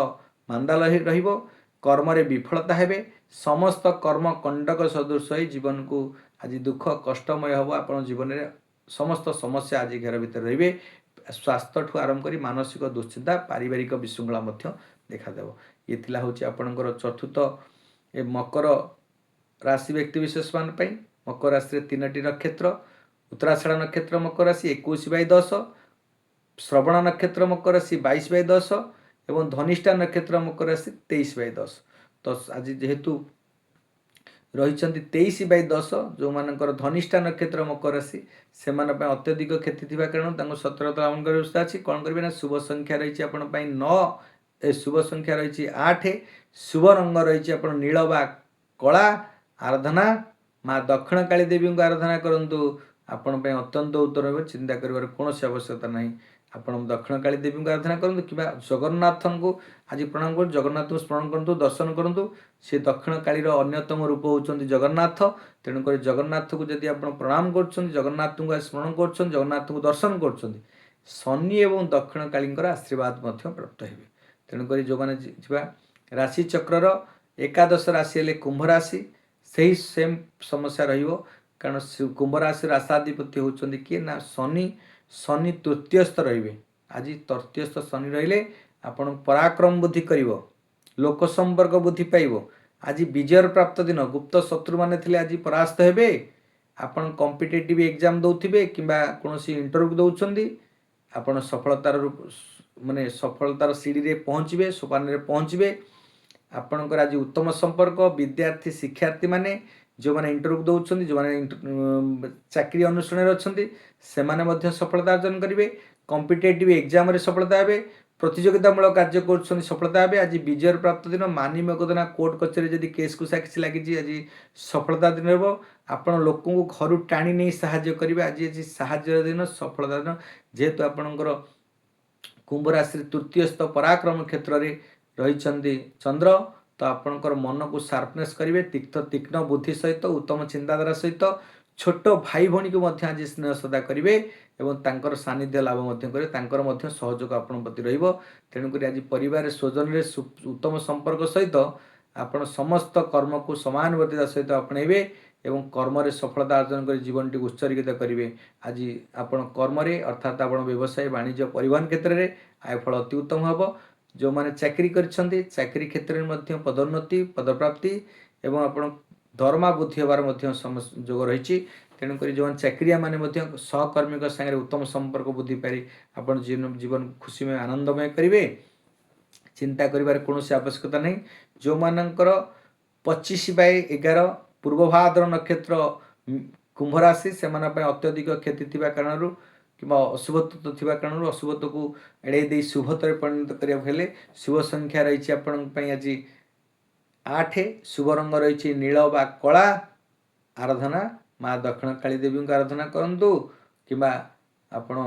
ମାନ୍ଦା ରହିବ। କର୍ମରେ ବିଫଳତା ହେବେ। ସମସ୍ତ କର୍ମ କଣ୍ଡକ ସଦୃଶ ହୋଇ ଜୀବନକୁ ଆଜି ଦୁଃଖ କଷ୍ଟମୟ ହେବ। ଆପଣ ଜୀବନରେ ସମସ୍ତ ସମସ୍ୟା ଆଜି ଘେର ଭିତରେ ରହିବେ। ସ୍ୱାସ୍ଥ୍ୟଠୁ ଆରମ୍ଭ କରି ମାନସିକ ଦୁଶ୍ଚିନ୍ତା, ପାରିବାରିକ ବିଶୃଙ୍ଖଳା ମଧ୍ୟ ଦେଖାଦେବ। ଇଏ ଥିଲା ହେଉଛି ଆପଣଙ୍କର ଚତୁର୍ଥ ମକର ରାଶି ବ୍ୟକ୍ତିବିଶେଷମାନଙ୍କ ପାଇଁ। ମକର ରାଶିରେ 3ଟି ନକ୍ଷତ୍ର। ଉତ୍ତରାଷାଢ଼ ନକ୍ଷତ୍ର ମକର ରାଶି 21/10, ଶ୍ରବଣ ନକ୍ଷତ୍ର ମକର ରାଶି 22/10 ଏବଂ ଧନିଷ୍ଠା ନକ୍ଷତ୍ର ମକର ରାଶି 23/10। ତ ଆଜି ଯେହେତୁ ରହିଛନ୍ତି 23/10, ଯେଉଁମାନଙ୍କର ଧନିଷ୍ଠା ନକ୍ଷତ୍ର ମକର ରାଶି ସେମାନଙ୍କ ପାଇଁ ଅତ୍ୟଧିକ କ୍ଷତି ଥିବା କାରଣରୁ ତାଙ୍କୁ ସତର୍କତା ଅବଲମ୍ବନ କରିବା ବ୍ୟବସ୍ଥା ଅଛି। କ'ଣ କରିବେ ନା ଶୁଭ ସଂଖ୍ୟା ରହିଛି ଆପଣଙ୍କ ପାଇଁ 9, ଶୁଭ ସଂଖ୍ୟା ରହିଛି 8, ଶୁଭ ରଙ୍ଗ ରହିଛି ଆପଣ ନୀଳ ବା କଳା। ଆରାଧନା ମା ଦକ୍ଷିଣକାଳୀ ଦେବୀଙ୍କୁ ଆରାଧନା କରନ୍ତୁ, ଆପଣଙ୍କ ପାଇଁ ଅତ୍ୟନ୍ତ ଉତ୍ତମ ରହିବ। ଚିନ୍ତା କରିବାର କୌଣସି ଆବଶ୍ୟକତା ନାହିଁ। ଆପଣ ଦକ୍ଷିଣକାଳୀ ଦେବୀଙ୍କୁ ଆରାଧନା କରନ୍ତୁ କିମ୍ବା ଜଗନ୍ନାଥଙ୍କୁ ଆଜି ପ୍ରଣାମ କରନ୍ତୁ, ଜଗନ୍ନାଥଙ୍କୁ ସ୍ମରଣ କରନ୍ତୁ, ଦର୍ଶନ କରନ୍ତୁ। ସେ ଦକ୍ଷିଣକାଳୀର ଅନ୍ୟତମ ରୂପ ହେଉଛନ୍ତି ଜଗନ୍ନାଥ। ତେଣୁକରି ଜଗନ୍ନାଥଙ୍କୁ ଯଦି ଆପଣ ପ୍ରଣାମ କରୁଛନ୍ତି, ଜଗନ୍ନାଥଙ୍କୁ ଆଜି ସ୍ମରଣ କରୁଛନ୍ତି, ଜଗନ୍ନାଥଙ୍କୁ ଦର୍ଶନ କରୁଛନ୍ତି, ଶନି ଏବଂ ଦକ୍ଷିଣକାଳୀଙ୍କର ଆଶୀର୍ବାଦ ମଧ୍ୟ ପ୍ରାପ୍ତ ହେବେ। ତେଣୁକରି ଯେଉଁମାନେ ଯିବା ରାଶି ଚକ୍ରର ଏକାଦଶ ରାଶି ହେଲେ କୁମ୍ଭ ରାଶି, ସେହି ସେମ୍ ସମସ୍ୟା ରହିବ। କାରଣ କୁମ୍ଭ ରାଶିର ରାଶାଧିପତି ହେଉଛନ୍ତି କିଏ ନା ଶନି। ଶନି ତୃତୀୟସ୍ଥ ରହିବେ। ଆଜି ତୃତୀୟସ୍ଥ ଶନି ରହିଲେ ଆପଣ ପରାକ୍ରମ ବୃଦ୍ଧି କରିବ, ଲୋକ ସମ୍ପର୍କ ବୃଦ୍ଧି ପାଇବ। ଆଜି ବିଜୟର ପ୍ରାପ୍ତ ଦିନ। ଗୁପ୍ତ ଶତ୍ରୁମାନେ ଥିଲେ ଆଜି ପରାସ୍ତ ହେବେ। ଆପଣ କମ୍ପିଟେଟିଭ୍ ଏକ୍ଜାମ୍ ଦେଉଥିବେ କିମ୍ବା କୌଣସି ଇଣ୍ଟରଭ୍ୟୁ ଦେଉଛନ୍ତି, ଆପଣ ସଫଳତାର ସିଡ଼ିରେ ପହଞ୍ଚିବେ, ସୋପାନରେ ପହଞ୍ଚିବେ। ଆପଣଙ୍କର ଆଜି ଉତ୍ତମ ସମ୍ପର୍କ। ବିଦ୍ୟାର୍ଥୀ ଶିକ୍ଷାର୍ଥୀମାନେ ଯେଉଁମାନେ ଇଣ୍ଟରଭ୍ୟୁ ଦେଉଛନ୍ତି, ଯେଉଁମାନେ ଚାକିରି ଅନୁଷ୍ଠାନରେ ଅଛନ୍ତି, ସେମାନେ ମଧ୍ୟ ସଫଳତା ଅର୍ଜନ କରିବେ। କମ୍ପିଟେଟିଭ୍ ଏକ୍ଜାମ୍ରେ ସଫଳତା ହେବେ। ପ୍ରତିଯୋଗିତାମୂଳକ କାର୍ଯ୍ୟ କରୁଛନ୍ତି, ସଫଳତା ହେବେ। ଆଜି ବିଜୟର ପ୍ରାପ୍ତ ଦିନ। ମାନି ମକଦ୍ଦମା କୋର୍ଟ କଚେରୀ ଯଦି କେସ୍ କୁସା କିଛି ଲାଗିଛି, ଆଜି ସଫଳତା ଦିନ ହେବ। ଆପଣ ଲୋକଙ୍କୁ ଘରୁ ଟାଣି ନେଇ ସାହାଯ୍ୟ କରିବେ। ଆଜି ସାହାଯ୍ୟର ଦିନ, ସଫଳତା ଦିନ। ଯେହେତୁ ଆପଣଙ୍କର କୁମ୍ଭ ରାଶିରେ ତୃତୀୟସ୍ଥ ପରାକ୍ରମ କ୍ଷେତ୍ରରେ ରହିଛନ୍ତି ଚନ୍ଦ୍ର, ତ ଆପଣଙ୍କର ମନକୁ ସାର୍ପନେସ୍ କରିବେ। ତୀକ୍ଷ୍ଣ ବୁଦ୍ଧି ସହିତ, ଉତ୍ତମ ଚିନ୍ତାଧାରା ସହିତ ଛୋଟ ଭାଇ ଭଉଣୀକୁ ମଧ୍ୟ ଆଜି ସ୍ନେହ ଶ୍ରଦ୍ଧା କରିବେ ଏବଂ ତାଙ୍କର ସାନ୍ନିଧ୍ୟ ଲାଭ ମଧ୍ୟ କରିବେ। ତାଙ୍କର ମଧ୍ୟ ସହଯୋଗ ଆପଣଙ୍କ ପ୍ରତି ରହିବ। ତେଣୁକରି ଆଜି ପରିବାରରେ ସ୍ୱଜନରେ ଉତ୍ତମ ସମ୍ପର୍କ ସହିତ ଆପଣ ସମସ୍ତ କର୍ମକୁ ସମାନବର୍ତ୍ତିତା ସହିତ ଆପଣେଇବେ ଏବଂ କର୍ମରେ ସଫଳତା ଅର୍ଜନ କରି ଜୀବନଟିକୁ ଉତ୍ସର୍ଗିତ କରିବେ। ଆଜି ଆପଣ କର୍ମରେ ଅର୍ଥାତ୍ ଆପଣ ବ୍ୟବସାୟ ବାଣିଜ୍ୟ ପରିବହନ କ୍ଷେତ୍ରରେ ଆୟଫଳ ଅତି ଉତ୍ତମ ହେବ। ଯେଉଁମାନେ ଚାକିରି କରିଛନ୍ତି, ଚାକିରି କ୍ଷେତ୍ରରେ ମଧ୍ୟ ପଦୋନ୍ନତି, ପଦପ୍ରାପ୍ତି ଏବଂ ଆପଣ ଦରମା ବୃଦ୍ଧି ହେବାର ମଧ୍ୟ ଯୋଗ ରହିଛି। ତେଣୁକରି ଯେଉଁମାନେ ଚାକିରିଆମାନେ ମଧ୍ୟ ସହକର୍ମୀଙ୍କ ସାଙ୍ଗରେ ଉତ୍ତମ ସମ୍ପର୍କ ବୃଦ୍ଧି ପାରି ଆପଣ ଜୀବନ ଖୁସିମୟ ଆନନ୍ଦମୟ କରିବେ। ଚିନ୍ତା କରିବାର କୌଣସି ଆବଶ୍ୟକତା ନାହିଁ। ଯେଉଁମାନଙ୍କର 25/11 ପୂର୍ବ ଭାଦ୍ର ନକ୍ଷତ୍ର କୁମ୍ଭ ରାଶି, ସେମାନଙ୍କ ପାଇଁ ଅତ୍ୟଧିକ କ୍ଷତି ଥିବା କାରଣରୁ କିମ୍ବା ଅଶୁଭତ୍ୱ ଥିବା କାରଣରୁ ଅଶୁଭତ୍ୱକୁ ଏଡ଼େଇ ଦେଇ ଶୁଭତ୍ୱରେ ପରିଣତ କରିବାକୁ ହେଲେ ଶୁଭ ସଂଖ୍ୟା ରହିଛି ଆପଣଙ୍କ ପାଇଁ ଆଜି 8, ଶୁଭ ରଙ୍ଗ ରହିଛି ନୀଳ ବା କଳା। ଆରାଧନା ମା ଦକ୍ଷିଣକାଳୀ ଦେବୀଙ୍କୁ ଆରାଧନା କରନ୍ତୁ କିମ୍ବା ଆପଣ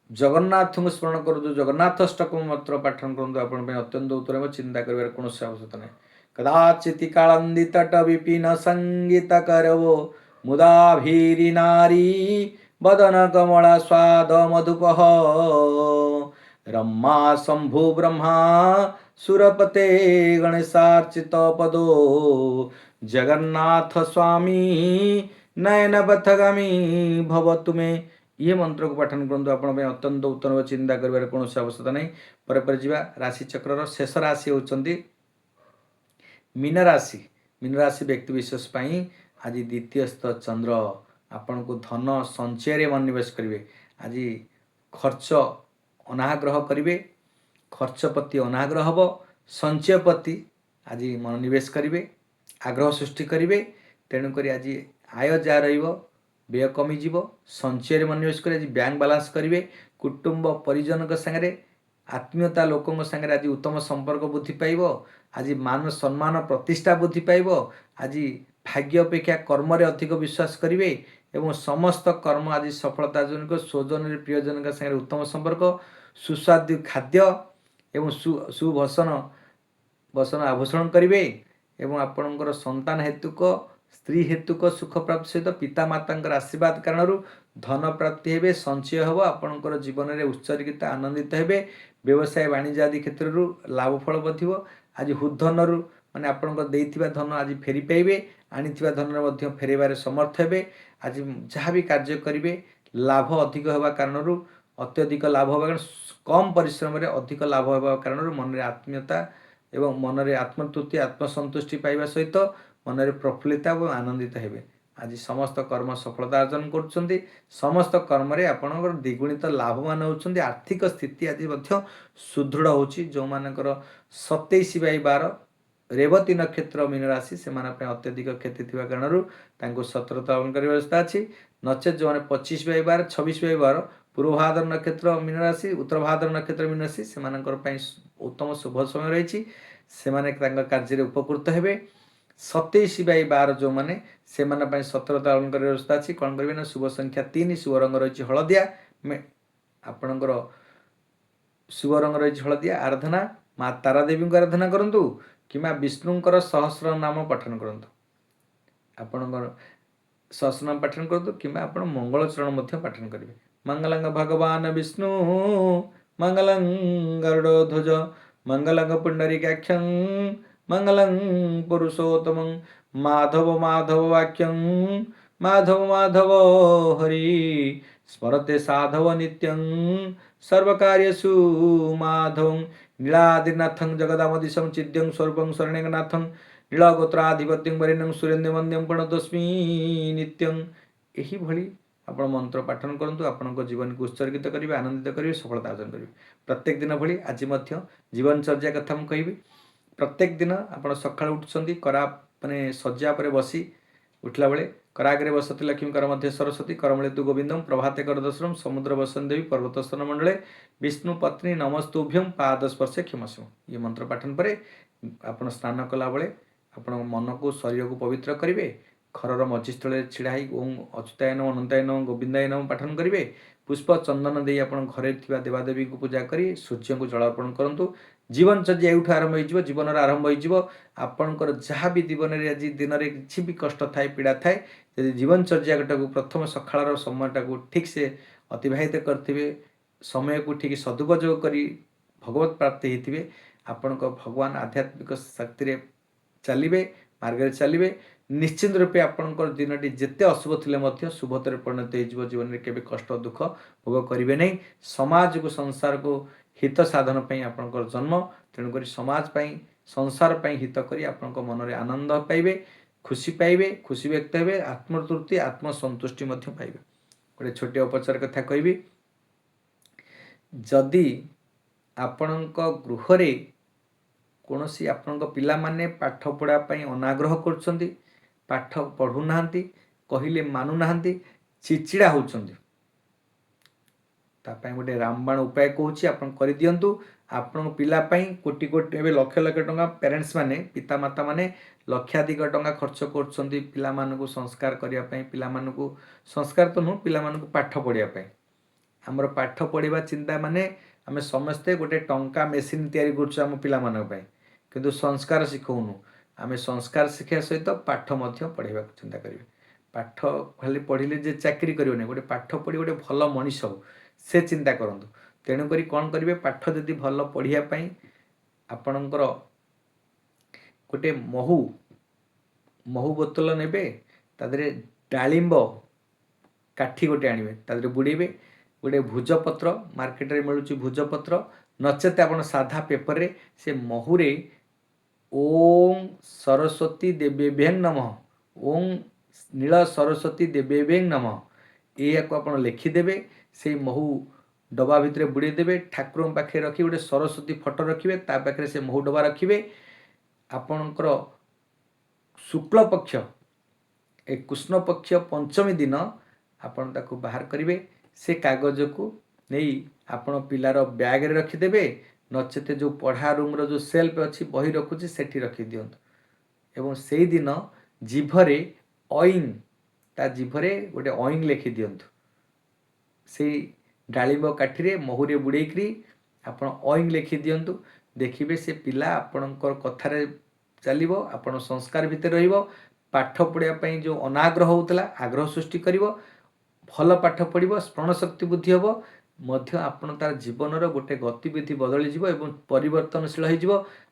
ଜଗନ୍ନାଥଙ୍କୁ ସ୍ମରଣ କରନ୍ତୁ, ଜଗନ୍ନାଥ ଅଷ୍ଟକ ମାତ୍ର ପାଠନ କରନ୍ତୁ, ଆପଣଙ୍କ ପାଇଁ ଅତ୍ୟନ୍ତ ଉତ୍ତର ହେବ। ଚିନ୍ତା କରିବାର କୌଣସି ଆବଶ୍ୟକତା ନାହିଁ। କଦାଚିତ୍ କାଳନ୍ଦିତଟ ବିପିନ ସଙ୍ଗୀତ କରବୋ ମୁଦାଭୀରି ନାରୀ ବଦନ କମଳା ସ୍ୱାଦ ମଧୁପହ ରମା ଶମ୍ଭୁ ବ୍ରହ୍ମା ସୁରପତେ ଗଣେଶାର୍ଚିତ ପଦೋ ଜଗନ୍ନାଥ ସ୍ୱାମୀ ନୟନ ପଥଗାମୀ ଭବ ତୁମେ। ଇଏ ମନ୍ତ୍ରକୁ ପାଠନ କରନ୍ତୁ, ଆପଣଙ୍କ ପାଇଁ ଅତ୍ୟନ୍ତ ଉତ୍ତମ। ଚିନ୍ତା କରିବାର କୌଣସି ଆବଶ୍ୟକତା ନାହିଁ। ପରେ ଯିବା ରାଶିଚକ୍ରର ଶେଷ ରାଶି ହେଉଛନ୍ତି ମୀନ ରାଶି। ମୀନ ରାଶି ବ୍ୟକ୍ତି ବିଶେଷ ପାଇଁ ଆଜି ଦ୍ୱିତୀୟ ସ୍ଥ ଚନ୍ଦ୍ର ଆପଣଙ୍କୁ ଧନ ସଞ୍ଚୟରେ ମନୋନିବେଶ କରିବେ। ଆଜି ଖର୍ଚ୍ଚ ଅନାଗ୍ରହ କରିବେ, ଖର୍ଚ୍ଚ ପ୍ରତି ଅନାଗ୍ରହ ହେବ, ସଞ୍ଚୟ ପ୍ରତି ଆଜି ମନୋନିବେଶ କରିବେ, ଆଗ୍ରହ ସୃଷ୍ଟି କରିବେ। ତେଣୁକରି ଆଜି ଆୟ ଯାହା ରହିବ ବ୍ୟୟ କମିଯିବ। ସଞ୍ଚୟରେ ମନୋନିବେଶ କରି ଆଜି ବ୍ୟାଙ୍କ ବାଲାନ୍ସ କରିବେ। କୁଟୁମ୍ବ ପରିଜନଙ୍କ ସାଙ୍ଗରେ ଆତ୍ମୀୟତା ଲୋକଙ୍କ ସାଙ୍ଗରେ ଆଜି ଉତ୍ତମ ସମ୍ପର୍କ ବୃଦ୍ଧି ପାଇବ। ଆଜି ମାନ ସମ୍ମାନ ପ୍ରତିଷ୍ଠା ବୃଦ୍ଧି ପାଇବ। ଆଜି ଭାଗ୍ୟ ଅପେକ୍ଷା କର୍ମରେ ଅଧିକ ବିଶ୍ୱାସ କରିବେ ଏବଂ ସମସ୍ତ କର୍ମ ଆଜି ସଫଳତା ଅର୍ଜନ କରିବେ। ସ୍ୱଜନରେ ପ୍ରିୟଜନଙ୍କ ସାଙ୍ଗରେ ଉତ୍ତମ ସମ୍ପର୍କ, ସୁସ୍ୱାଦୁ ଖାଦ୍ୟ ଏବଂ ସୁଭଷଣ ଆଭୂଷଣ କରିବେ ଏବଂ ଆପଣଙ୍କର ସନ୍ତାନ ହେତୁକ ସ୍ତ୍ରୀ ହେତୁକ ସୁଖ ପ୍ରାପ୍ତି ସହିତ ପିତାମାତାଙ୍କର ଆଶୀର୍ବାଦ କାରଣରୁ ଧନ ପ୍ରାପ୍ତି ହେବେ, ସଞ୍ଚୟ ହେବ। ଆପଣଙ୍କର ଜୀବନରେ ଉତ୍ସର୍ଗିତ ଆନନ୍ଦିତ ହେବେ। ବ୍ୟବସାୟ ବାଣିଜ୍ୟ ଆଦି କ୍ଷେତ୍ରରୁ ଲାଭ ଫଳ ବଢ଼ିବ। ଆଜି ହୃଦ୍ଧନରୁ ମାନେ ଆପଣଙ୍କ ଦେଇଥିବା ଧନ ଆଜି ଫେରି ପାଇବେ, ଆଣିଥିବା ଧନରେ ମଧ୍ୟ ଫେରାଇବାରେ ସମର୍ଥ ହେବେ। ଆଜି ଯାହା ବି କାର୍ଯ୍ୟ କରିବେ ଲାଭ ଅଧିକ ହେବା କାରଣରୁ ଅତ୍ୟଧିକ ଲାଭ ହେବା କାରଣ କମ୍ ପରିଶ୍ରମରେ ଅଧିକ ଲାଭ ହେବା କାରଣରୁ ମନରେ ଆତ୍ମୀୟତା ଏବଂ ମନରେ ଆତ୍ମତୃପ୍ତି ଆତ୍ମସନ୍ତୁଷ୍ଟି ପାଇବା ସହିତ ମନରେ ପ୍ରଫୁଲ୍ଲିତ ଏବଂ ଆନନ୍ଦିତ ହେବେ। ଆଜି ସମସ୍ତ କର୍ମ ସଫଳତା ଅର୍ଜନ କରୁଛନ୍ତି। ସମସ୍ତ କର୍ମରେ ଆପଣଙ୍କର ଦ୍ୱିଗୁଣିତ ଲାଭବାନ ହେଉଛନ୍ତି। ଆର୍ଥିକ ସ୍ଥିତି ଆଜି ମଧ୍ୟ ସୁଦୃଢ଼ ହେଉଛି। ଯେଉଁମାନଙ୍କର 27/12 ରେବତୀ ନକ୍ଷତ୍ର ମୀନ ରାଶି ସେମାନଙ୍କ ପାଇଁ ଅତ୍ୟଧିକ କ୍ଷତି ଥିବା କାରଣରୁ ତାଙ୍କୁ ସତର୍କତା ଅବଲମ୍ବନ କରିବା ବ୍ୟବସ୍ଥା ଅଛି। ନଚେତ୍ ଯେଉଁମାନେ 25/12 26/12 ପୂର୍ବ ଭାଦ୍ର ନକ୍ଷତ୍ର ମୀନ ରାଶି, ଉତ୍ତର ଭାଦ୍ର ନକ୍ଷତ୍ର ମୀନ ରାଶି ସେମାନଙ୍କର ପାଇଁ ଉତ୍ତମ ଶୁଭ ସମୟ ରହିଛି। ସେମାନେ ତାଙ୍କ କାର୍ଯ୍ୟରେ ଉପକୃତ ହେବେ। 27/12 ଯେଉଁମାନେ ସେମାନଙ୍କ ପାଇଁ ସତର୍କତା ଅବଲମ୍ବନ କରିବା ବ୍ୟବସ୍ଥା ଅଛି। କ'ଣ କରିବେ ନା ଶୁଭ ସଂଖ୍ୟା 3, ଶୁଭ ରଙ୍ଗ ରହିଛି ହଳଦିଆ। ଆପଣଙ୍କର ଶୁଭ ରଙ୍ଗ ରହିଛି ହଳଦିଆ। ଆରାଧନା ମା ତାରା ଦେବୀଙ୍କୁ ଆରାଧନା କରନ୍ତୁ କିମ୍ବା ବିଷ୍ଣୁଙ୍କର ସହସ୍ର ନାମ ପଠନ କରନ୍ତୁ। ଆପଣଙ୍କର ସହସ୍ରନାମ ପାଠନ କରନ୍ତୁ କିମ୍ବା ଆପଣ ମଙ୍ଗଳ ଚରଣ ମଧ୍ୟ ପାଠନ କରିବେ। ମଙ୍ଗଳଂ ଭଗବାନ ବିଷ୍ଣୁ ମଙ୍ଗଳଂ ଗରୁଡ଼ଧ୍ୱଜ ମଙ୍ଗଳଂ ପୁଣ୍ଡରୀକାକ୍ଷଂ ମଙ୍ଗଳଂ ପୁରୁଷୋତ୍ତମଂ ମାଧବ ମାଧବ ବାକ୍ୟଂ ମାଧବ ମାଧବ ହରି ସ୍ମରତେ ସାଧବ ନିତ୍ୟଂ ସର୍ବକାର୍ୟସୁ ମାଧବଂ ନୀଳାଦ୍ରିନାଥଂ ଜଗଦାମଦିଶଂ ଚିଦ୍ୟଂ ସ୍ୱରୂପଂ ଶରଣ୍ୟନାଥଂ ନୀଳଗୋତ୍ରାଧିପତ୍ୟଂ ବରେଣ୍ୟଂ ସୁରେନ୍ଦ୍ର ବନ୍ଦ୍ୟଂ ପ୍ରଣତୋସ୍ମି ନିତ୍ୟଂ। ଏହିଭଳି ଆପଣ ମନ୍ତ୍ର ପାଠନ କରନ୍ତୁ। ଆପଣଙ୍କ ଜୀବନକୁ ଉତ୍ସର୍ଗିତ କରିବେ, ଆନନ୍ଦିତ କରିବେ, ସଫଳତା ଅର୍ଜନ କରିବେ। ପ୍ରତ୍ୟେକ ଦିନ ଭଳି ଆଜି ମଧ୍ୟ ଜୀବନଚର୍ଯ୍ୟା କଥା ମୁଁ କହିବି। ପ୍ରତ୍ୟେକ ଦିନ ଆପଣ ସକାଳୁ ଉଠୁଛନ୍ତି ଶଯ୍ୟା ଉପରେ ବସି ଉଠିଲା ବେଳେ କରାଗରେ ବସତି ଲକ୍ଷ୍ମୀ କର ମଧ୍ୟ ସରସ୍ୱତୀ କରମୂଳେ ତୁ ଗୋବିନ୍ଦಂ ପ୍ରଭାତେ କର ଦର୍ଶନମ୍ ସମୁଦ୍ର ବସନ ଦେବୀ ପର୍ବତସ୍ତନ ମଣ୍ଡଳେ ବିଷ୍ଣୁ ପତ୍ନୀ ନମସ୍ତୁଭ୍ୟଂ ପାଦ ସ୍ପର୍ଶେ କ୍ଷମସ୍ୱ। ଏ ମନ୍ତ୍ର ପାଠନ ପରେ ଆପଣ ସ୍ନାନ କଲାବେଳେ ଆପଣଙ୍କ ମନକୁ ଶରୀରକୁ ପବିତ୍ର କରିବେ। ଘରର ମଝିସ୍ଥଳରେ ଛିଡ଼ା ହୋଇ ଓଁ ଅଚ୍ୟୁତାୟ ନମଃ ଅନନ୍ତାୟ ନମଃ ଗୋବିନ୍ଦାୟ ନମଃ ପାଠନ କରିବେ। ପୁଷ୍ପ ଚନ୍ଦନ ଦେଇ ଆପଣ ଘରେ ଥିବା ଦେବାଦେବୀଙ୍କୁ ପୂଜା କରି ସୂର୍ଯ୍ୟଙ୍କୁ ଜଳ ଅର୍ପଣ କରନ୍ତୁ। ଜୀବନଚର୍ଯ୍ୟା ଏଇଠୁ ଆରମ୍ଭ ହୋଇଯିବ, ଜୀବନର ଆରମ୍ଭ ହୋଇଯିବ। ଆପଣଙ୍କର ଯାହା ବି ଜୀବନରେ ଆଜି ଦିନରେ କିଛି ବି କଷ୍ଟ ଥାଏ, ପୀଡ଼ା ଥାଏ, ଯଦି ଜୀବନଚର୍ଯ୍ୟାଟାକୁ ପ୍ରଥମ ସକାଳର ସମୟଟାକୁ ଠିକ୍ସେ ଅତିବାହିତ କରିଥିବେ, ସମୟକୁ ଠିକ୍ ସଦୁପଯୋଗ କରି ଭଗବତ ପ୍ରାପ୍ତି ହେଇଥିବେ, ଆପଣଙ୍କ ଭଗବାନ ଆଧ୍ୟାତ୍ମିକ ଶକ୍ତିରେ ଚାଲିବେ, ମାର୍ଗରେ ଚାଲିବେ। ନିଶ୍ଚିନ୍ତ ରୂପେ ଆପଣଙ୍କର ଦିନଟି ଯେତେ ଅଶୁଭ ଥିଲେ ମଧ୍ୟ ଶୁଭତରେ ପରିଣତ ହୋଇଯିବ। ଜୀବନରେ କେବେ କଷ୍ଟ ଦୁଃଖ ଭୋଗ କରିବେ ନାହିଁ। ସମାଜକୁ ସଂସାରକୁ ହିତ ସାଧନ ପାଇଁ ଆପଣଙ୍କର ଜନ୍ମ। ତେଣୁକରି ସମାଜ ପାଇଁ ସଂସାର ପାଇଁ ହିତ କରି ଆପଣଙ୍କ ମନରେ ଆନନ୍ଦ ପାଇବେ, ଖୁସି ପାଇବେ, ଖୁସି ବ୍ୟକ୍ତ ହେବେ, ଆତ୍ମତୃପ୍ତି ଆତ୍ମସନ୍ତୁଷ୍ଟି ମଧ୍ୟ ପାଇବେ। ଗୋଟେ ଛୋଟିଆ ଉପଚାର କଥା କହିବି। ଯଦି ଆପଣଙ୍କ ଗୃହରେ କୌଣସି ଆପଣଙ୍କ ପିଲାମାନେ ପାଠ ପଢ଼ା ପାଇଁ ଅନାଗ୍ରହ କରୁଛନ୍ତି, ପାଠ ପଢ଼ୁନାହାନ୍ତି, କହିଲେ ମାନୁନାହାନ୍ତି, ଚିଡ଼ଚିଡ଼ା ହେଉଛନ୍ତି, ତା ପାଇଁ ଗୋଟେ ରାମବାଣ ଉପାୟ କହୁଛି, ଆପଣ କରିଦିଅନ୍ତୁ। ଆପଣଙ୍କ ପିଲା ପାଇଁ କୋଟି କୋଟି ଏବେ ଲକ୍ଷ ଲକ୍ଷ ଟଙ୍କା ପ୍ୟାରେଣ୍ଟସ୍ ମାନେ ପିତାମାତା ମାନେ ଲକ୍ଷାଧିକ ଟଙ୍କା ଖର୍ଚ୍ଚ କରୁଛନ୍ତି ପିଲାମାନଙ୍କୁ ସଂସ୍କାର କରିବା ପାଇଁ, ପିଲାମାନଙ୍କୁ ସଂସ୍କାର ତ ନୁହଁ, ପିଲାମାନଙ୍କୁ ପାଠ ପଢ଼ିବା ପାଇଁ। ଆମର ପାଠ ପଢ଼ିବା ଚିନ୍ତା ମାନେ ଆମେ ସମସ୍ତେ ଗୋଟେ ଟଙ୍କା ମେସିନ୍ ତିଆରି କରୁଛୁ ଆମ ପିଲାମାନଙ୍କ ପାଇଁ, କିନ୍ତୁ ସଂସ୍କାର ଶିଖଉନୁ। ଆମେ ସଂସ୍କାର ଶିଖିବା ସହିତ ପାଠ ମଧ୍ୟ ପଢ଼ିବାକୁ ଚିନ୍ତା କରିବେ। ପାଠ ଖାଲି ପଢ଼ିଲେ ଯେ ଚାକିରି କରିବନି, ଗୋଟେ ପାଠ ପଢ଼ି ଗୋଟେ ଭଲ ମଣିଷ ହଉ ସେ ଚିନ୍ତା କରନ୍ତୁ। ତେଣୁକରି କ'ଣ କରିବେ, ପାଠ ଯଦି ଭଲ ପଢ଼ିବା ପାଇଁ ଆପଣଙ୍କର ଗୋଟେ ମହୁ ବୋତଲ ନେବେ, ତା ଦେହରେ ଡାଳିମ୍ବ କାଠି ଗୋଟେ ଆଣିବେ, ତା ଦେହରେ ବୁଡ଼େଇବେ। ଗୋଟେ ଭୁଜପତ୍ର ମାର୍କେଟରେ ମିଳୁଛି ଭୁଜପତ୍ର, ନଚେତ ଆପଣ ସାଧା ପେପରରେ ସେ ମହୁରେ ଓಂ ସରସ୍ୱତୀ ଦେବେଭ୍ୟଂ ନମଃ, ଓଂ ନୀଳ ସରସ୍ୱତୀ ଦେବେଭ୍ୟଂ ନମଃ, ଏହାକୁ ଆପଣ ଲେଖିଦେବେ। ସେଇ ମହୁ ଡବା ଭିତରେ ବୁଡ଼େଇ ଦେବେ। ଠାକୁରଙ୍କ ପାଖରେ ରଖି ଗୋଟେ ସରସ୍ୱତୀ ଫଟୋ ରଖିବେ, ତା ପାଖରେ ସେ ମହୁ ଡବା ରଖିବେ। ଆପଣଙ୍କର ଶୁକ୍ଳପକ୍ଷ ଏ କୃଷ୍ଣପକ୍ଷ ପଞ୍ଚମୀ ଦିନ ଆପଣ ତାକୁ ବାହାର କରିବେ। ସେ କାଗଜକୁ ନେଇ ଆପଣ ପିଲାର ବ୍ୟାଗରେ ରଖିଦେବେ, ନଚେତ ଯେଉଁ ପଢ଼ା ରୁମ୍ର ଯେଉଁ ସେଲ୍ଫ ଅଛି ବହି ରଖୁଛି ସେଠି ରଖିଦିଅନ୍ତୁ। ଏବଂ ସେଇଦିନ ଜିଭରେ ଅଇଂ, ତା ଜିଭରେ ଗୋଟେ ଅଇଂ ଲେଖିଦିଅନ୍ତୁ। ସେଇ ଡାଳିମ୍ବ କାଠିରେ ମହୁରେ ବୁଡ଼େଇକିରି ଆପଣ ଅଇଂ ଲେଖିଦିଅନ୍ତୁ। ଦେଖିବେ ସେ ପିଲା ଆପଣଙ୍କର କଥାରେ ଚାଲିବ, ଆପଣ ସଂସ୍କାର ଭିତରେ ରହିବ। ପାଠ ପଢ଼ିବା ପାଇଁ ଯେଉଁ ଅନାଗ୍ରହ ହେଉଥିଲା ଆଗ୍ରହ ସୃଷ୍ଟି କରିବ, ଭଲ ପାଠ ପଢ଼ିବ, ସ୍ମରଣଶକ୍ତି ବୃଦ୍ଧି ହେବ, ମଧ୍ୟ ଆପଣ ତାର ଜୀବନର ଗୋଟେ ଗତିବିଧି ବଦଳିଯିବ ଏବଂ ପରିବର୍ତ୍ତନଶୀଳ ହୋଇଯିବ।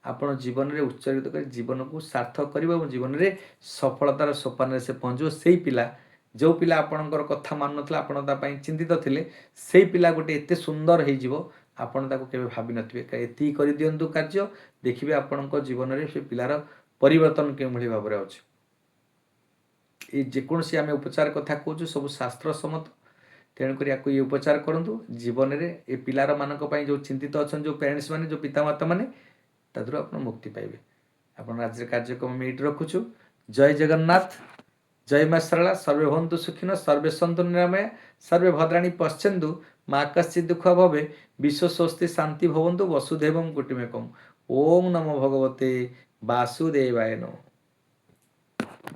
ଆପଣ ଜୀବନରେ ଉତ୍ସର୍ଗିତ କରି ଜୀବନକୁ ସାର୍ଥକ କରିବ ଏବଂ ଜୀବନରେ ସଫଳତାର ସୋପାନରେ ସେ ପହଞ୍ଚିବ। ସେଇ ପିଲା, ଯେଉଁ ପିଲା ଆପଣଙ୍କର କଥା ମାନୁନଥିଲା, ଆପଣ ତା ପାଇଁ ଚିନ୍ତିତ ଥିଲେ, ସେଇ ପିଲା ଗୋଟେ ଏତେ ସୁନ୍ଦର ହେଇଯିବ ଆପଣ ତାକୁ କେବେ ଭାବିନଥିବେ। ଏତିକି କରିଦିଅନ୍ତୁ କାର୍ଯ୍ୟ, ଦେଖିବେ ଆପଣଙ୍କ ଜୀବନରେ ସେ ପିଲାର ପରିବର୍ତ୍ତନ କେଉଁଭଳି ଭାବରେ ଅଛି। এই ଯେକୌଣସି ଆମେ ଉପଚାର କଥା କହୁଛୁ ସବୁ ଶାସ୍ତ୍ର ସମ୍ମତ। ତେଣୁକରି ୟାକୁ ଇଏ ଉପଚାର କରନ୍ତୁ ଜୀବନରେ। ଏ ପିଲାମାନଙ୍କ ପାଇଁ ଯେଉଁ ଚିନ୍ତିତ ଅଛନ୍ତି, ଯେଉଁ ପ୍ୟାରେଣ୍ଟସ୍ ମାନେ, ଯେଉଁ ପିତାମାତା ମାନେ, ତା ଦେହରୁ ଆପଣ ମୁକ୍ତି ପାଇବେ। ଆପଣ ଆଜିର କାର୍ଯ୍ୟକ୍ରମ ଆମେ ଏଇଠି ରଖୁଛୁ। ଜୟ ଜଗନ୍ନାଥ, ଜୟ ମା ଶାରଳା। ସର୍ବେ ଭବନ୍ତୁ ସୁଖିନଃ, ସର୍ବେ ସନ୍ତୁ ନିରାମୟା, ସର୍ବେ ଭଦ୍ରାଣୀ ପଶ୍ୟନ୍ତୁ, ମା କଶ୍ଚିତ୍ ଦୁଃଖ ଭବେ, ବିଶ୍ୱ ସ୍ୱସ୍ତି ଶାନ୍ତି ଭବନ୍ତୁ, ବସୁଧୈବଂ କୁଟୁମ୍ବକମ୍। ଓಂ ନମୋ ଭଗବତେ ବାସୁଦେବାୟ ନମଃ।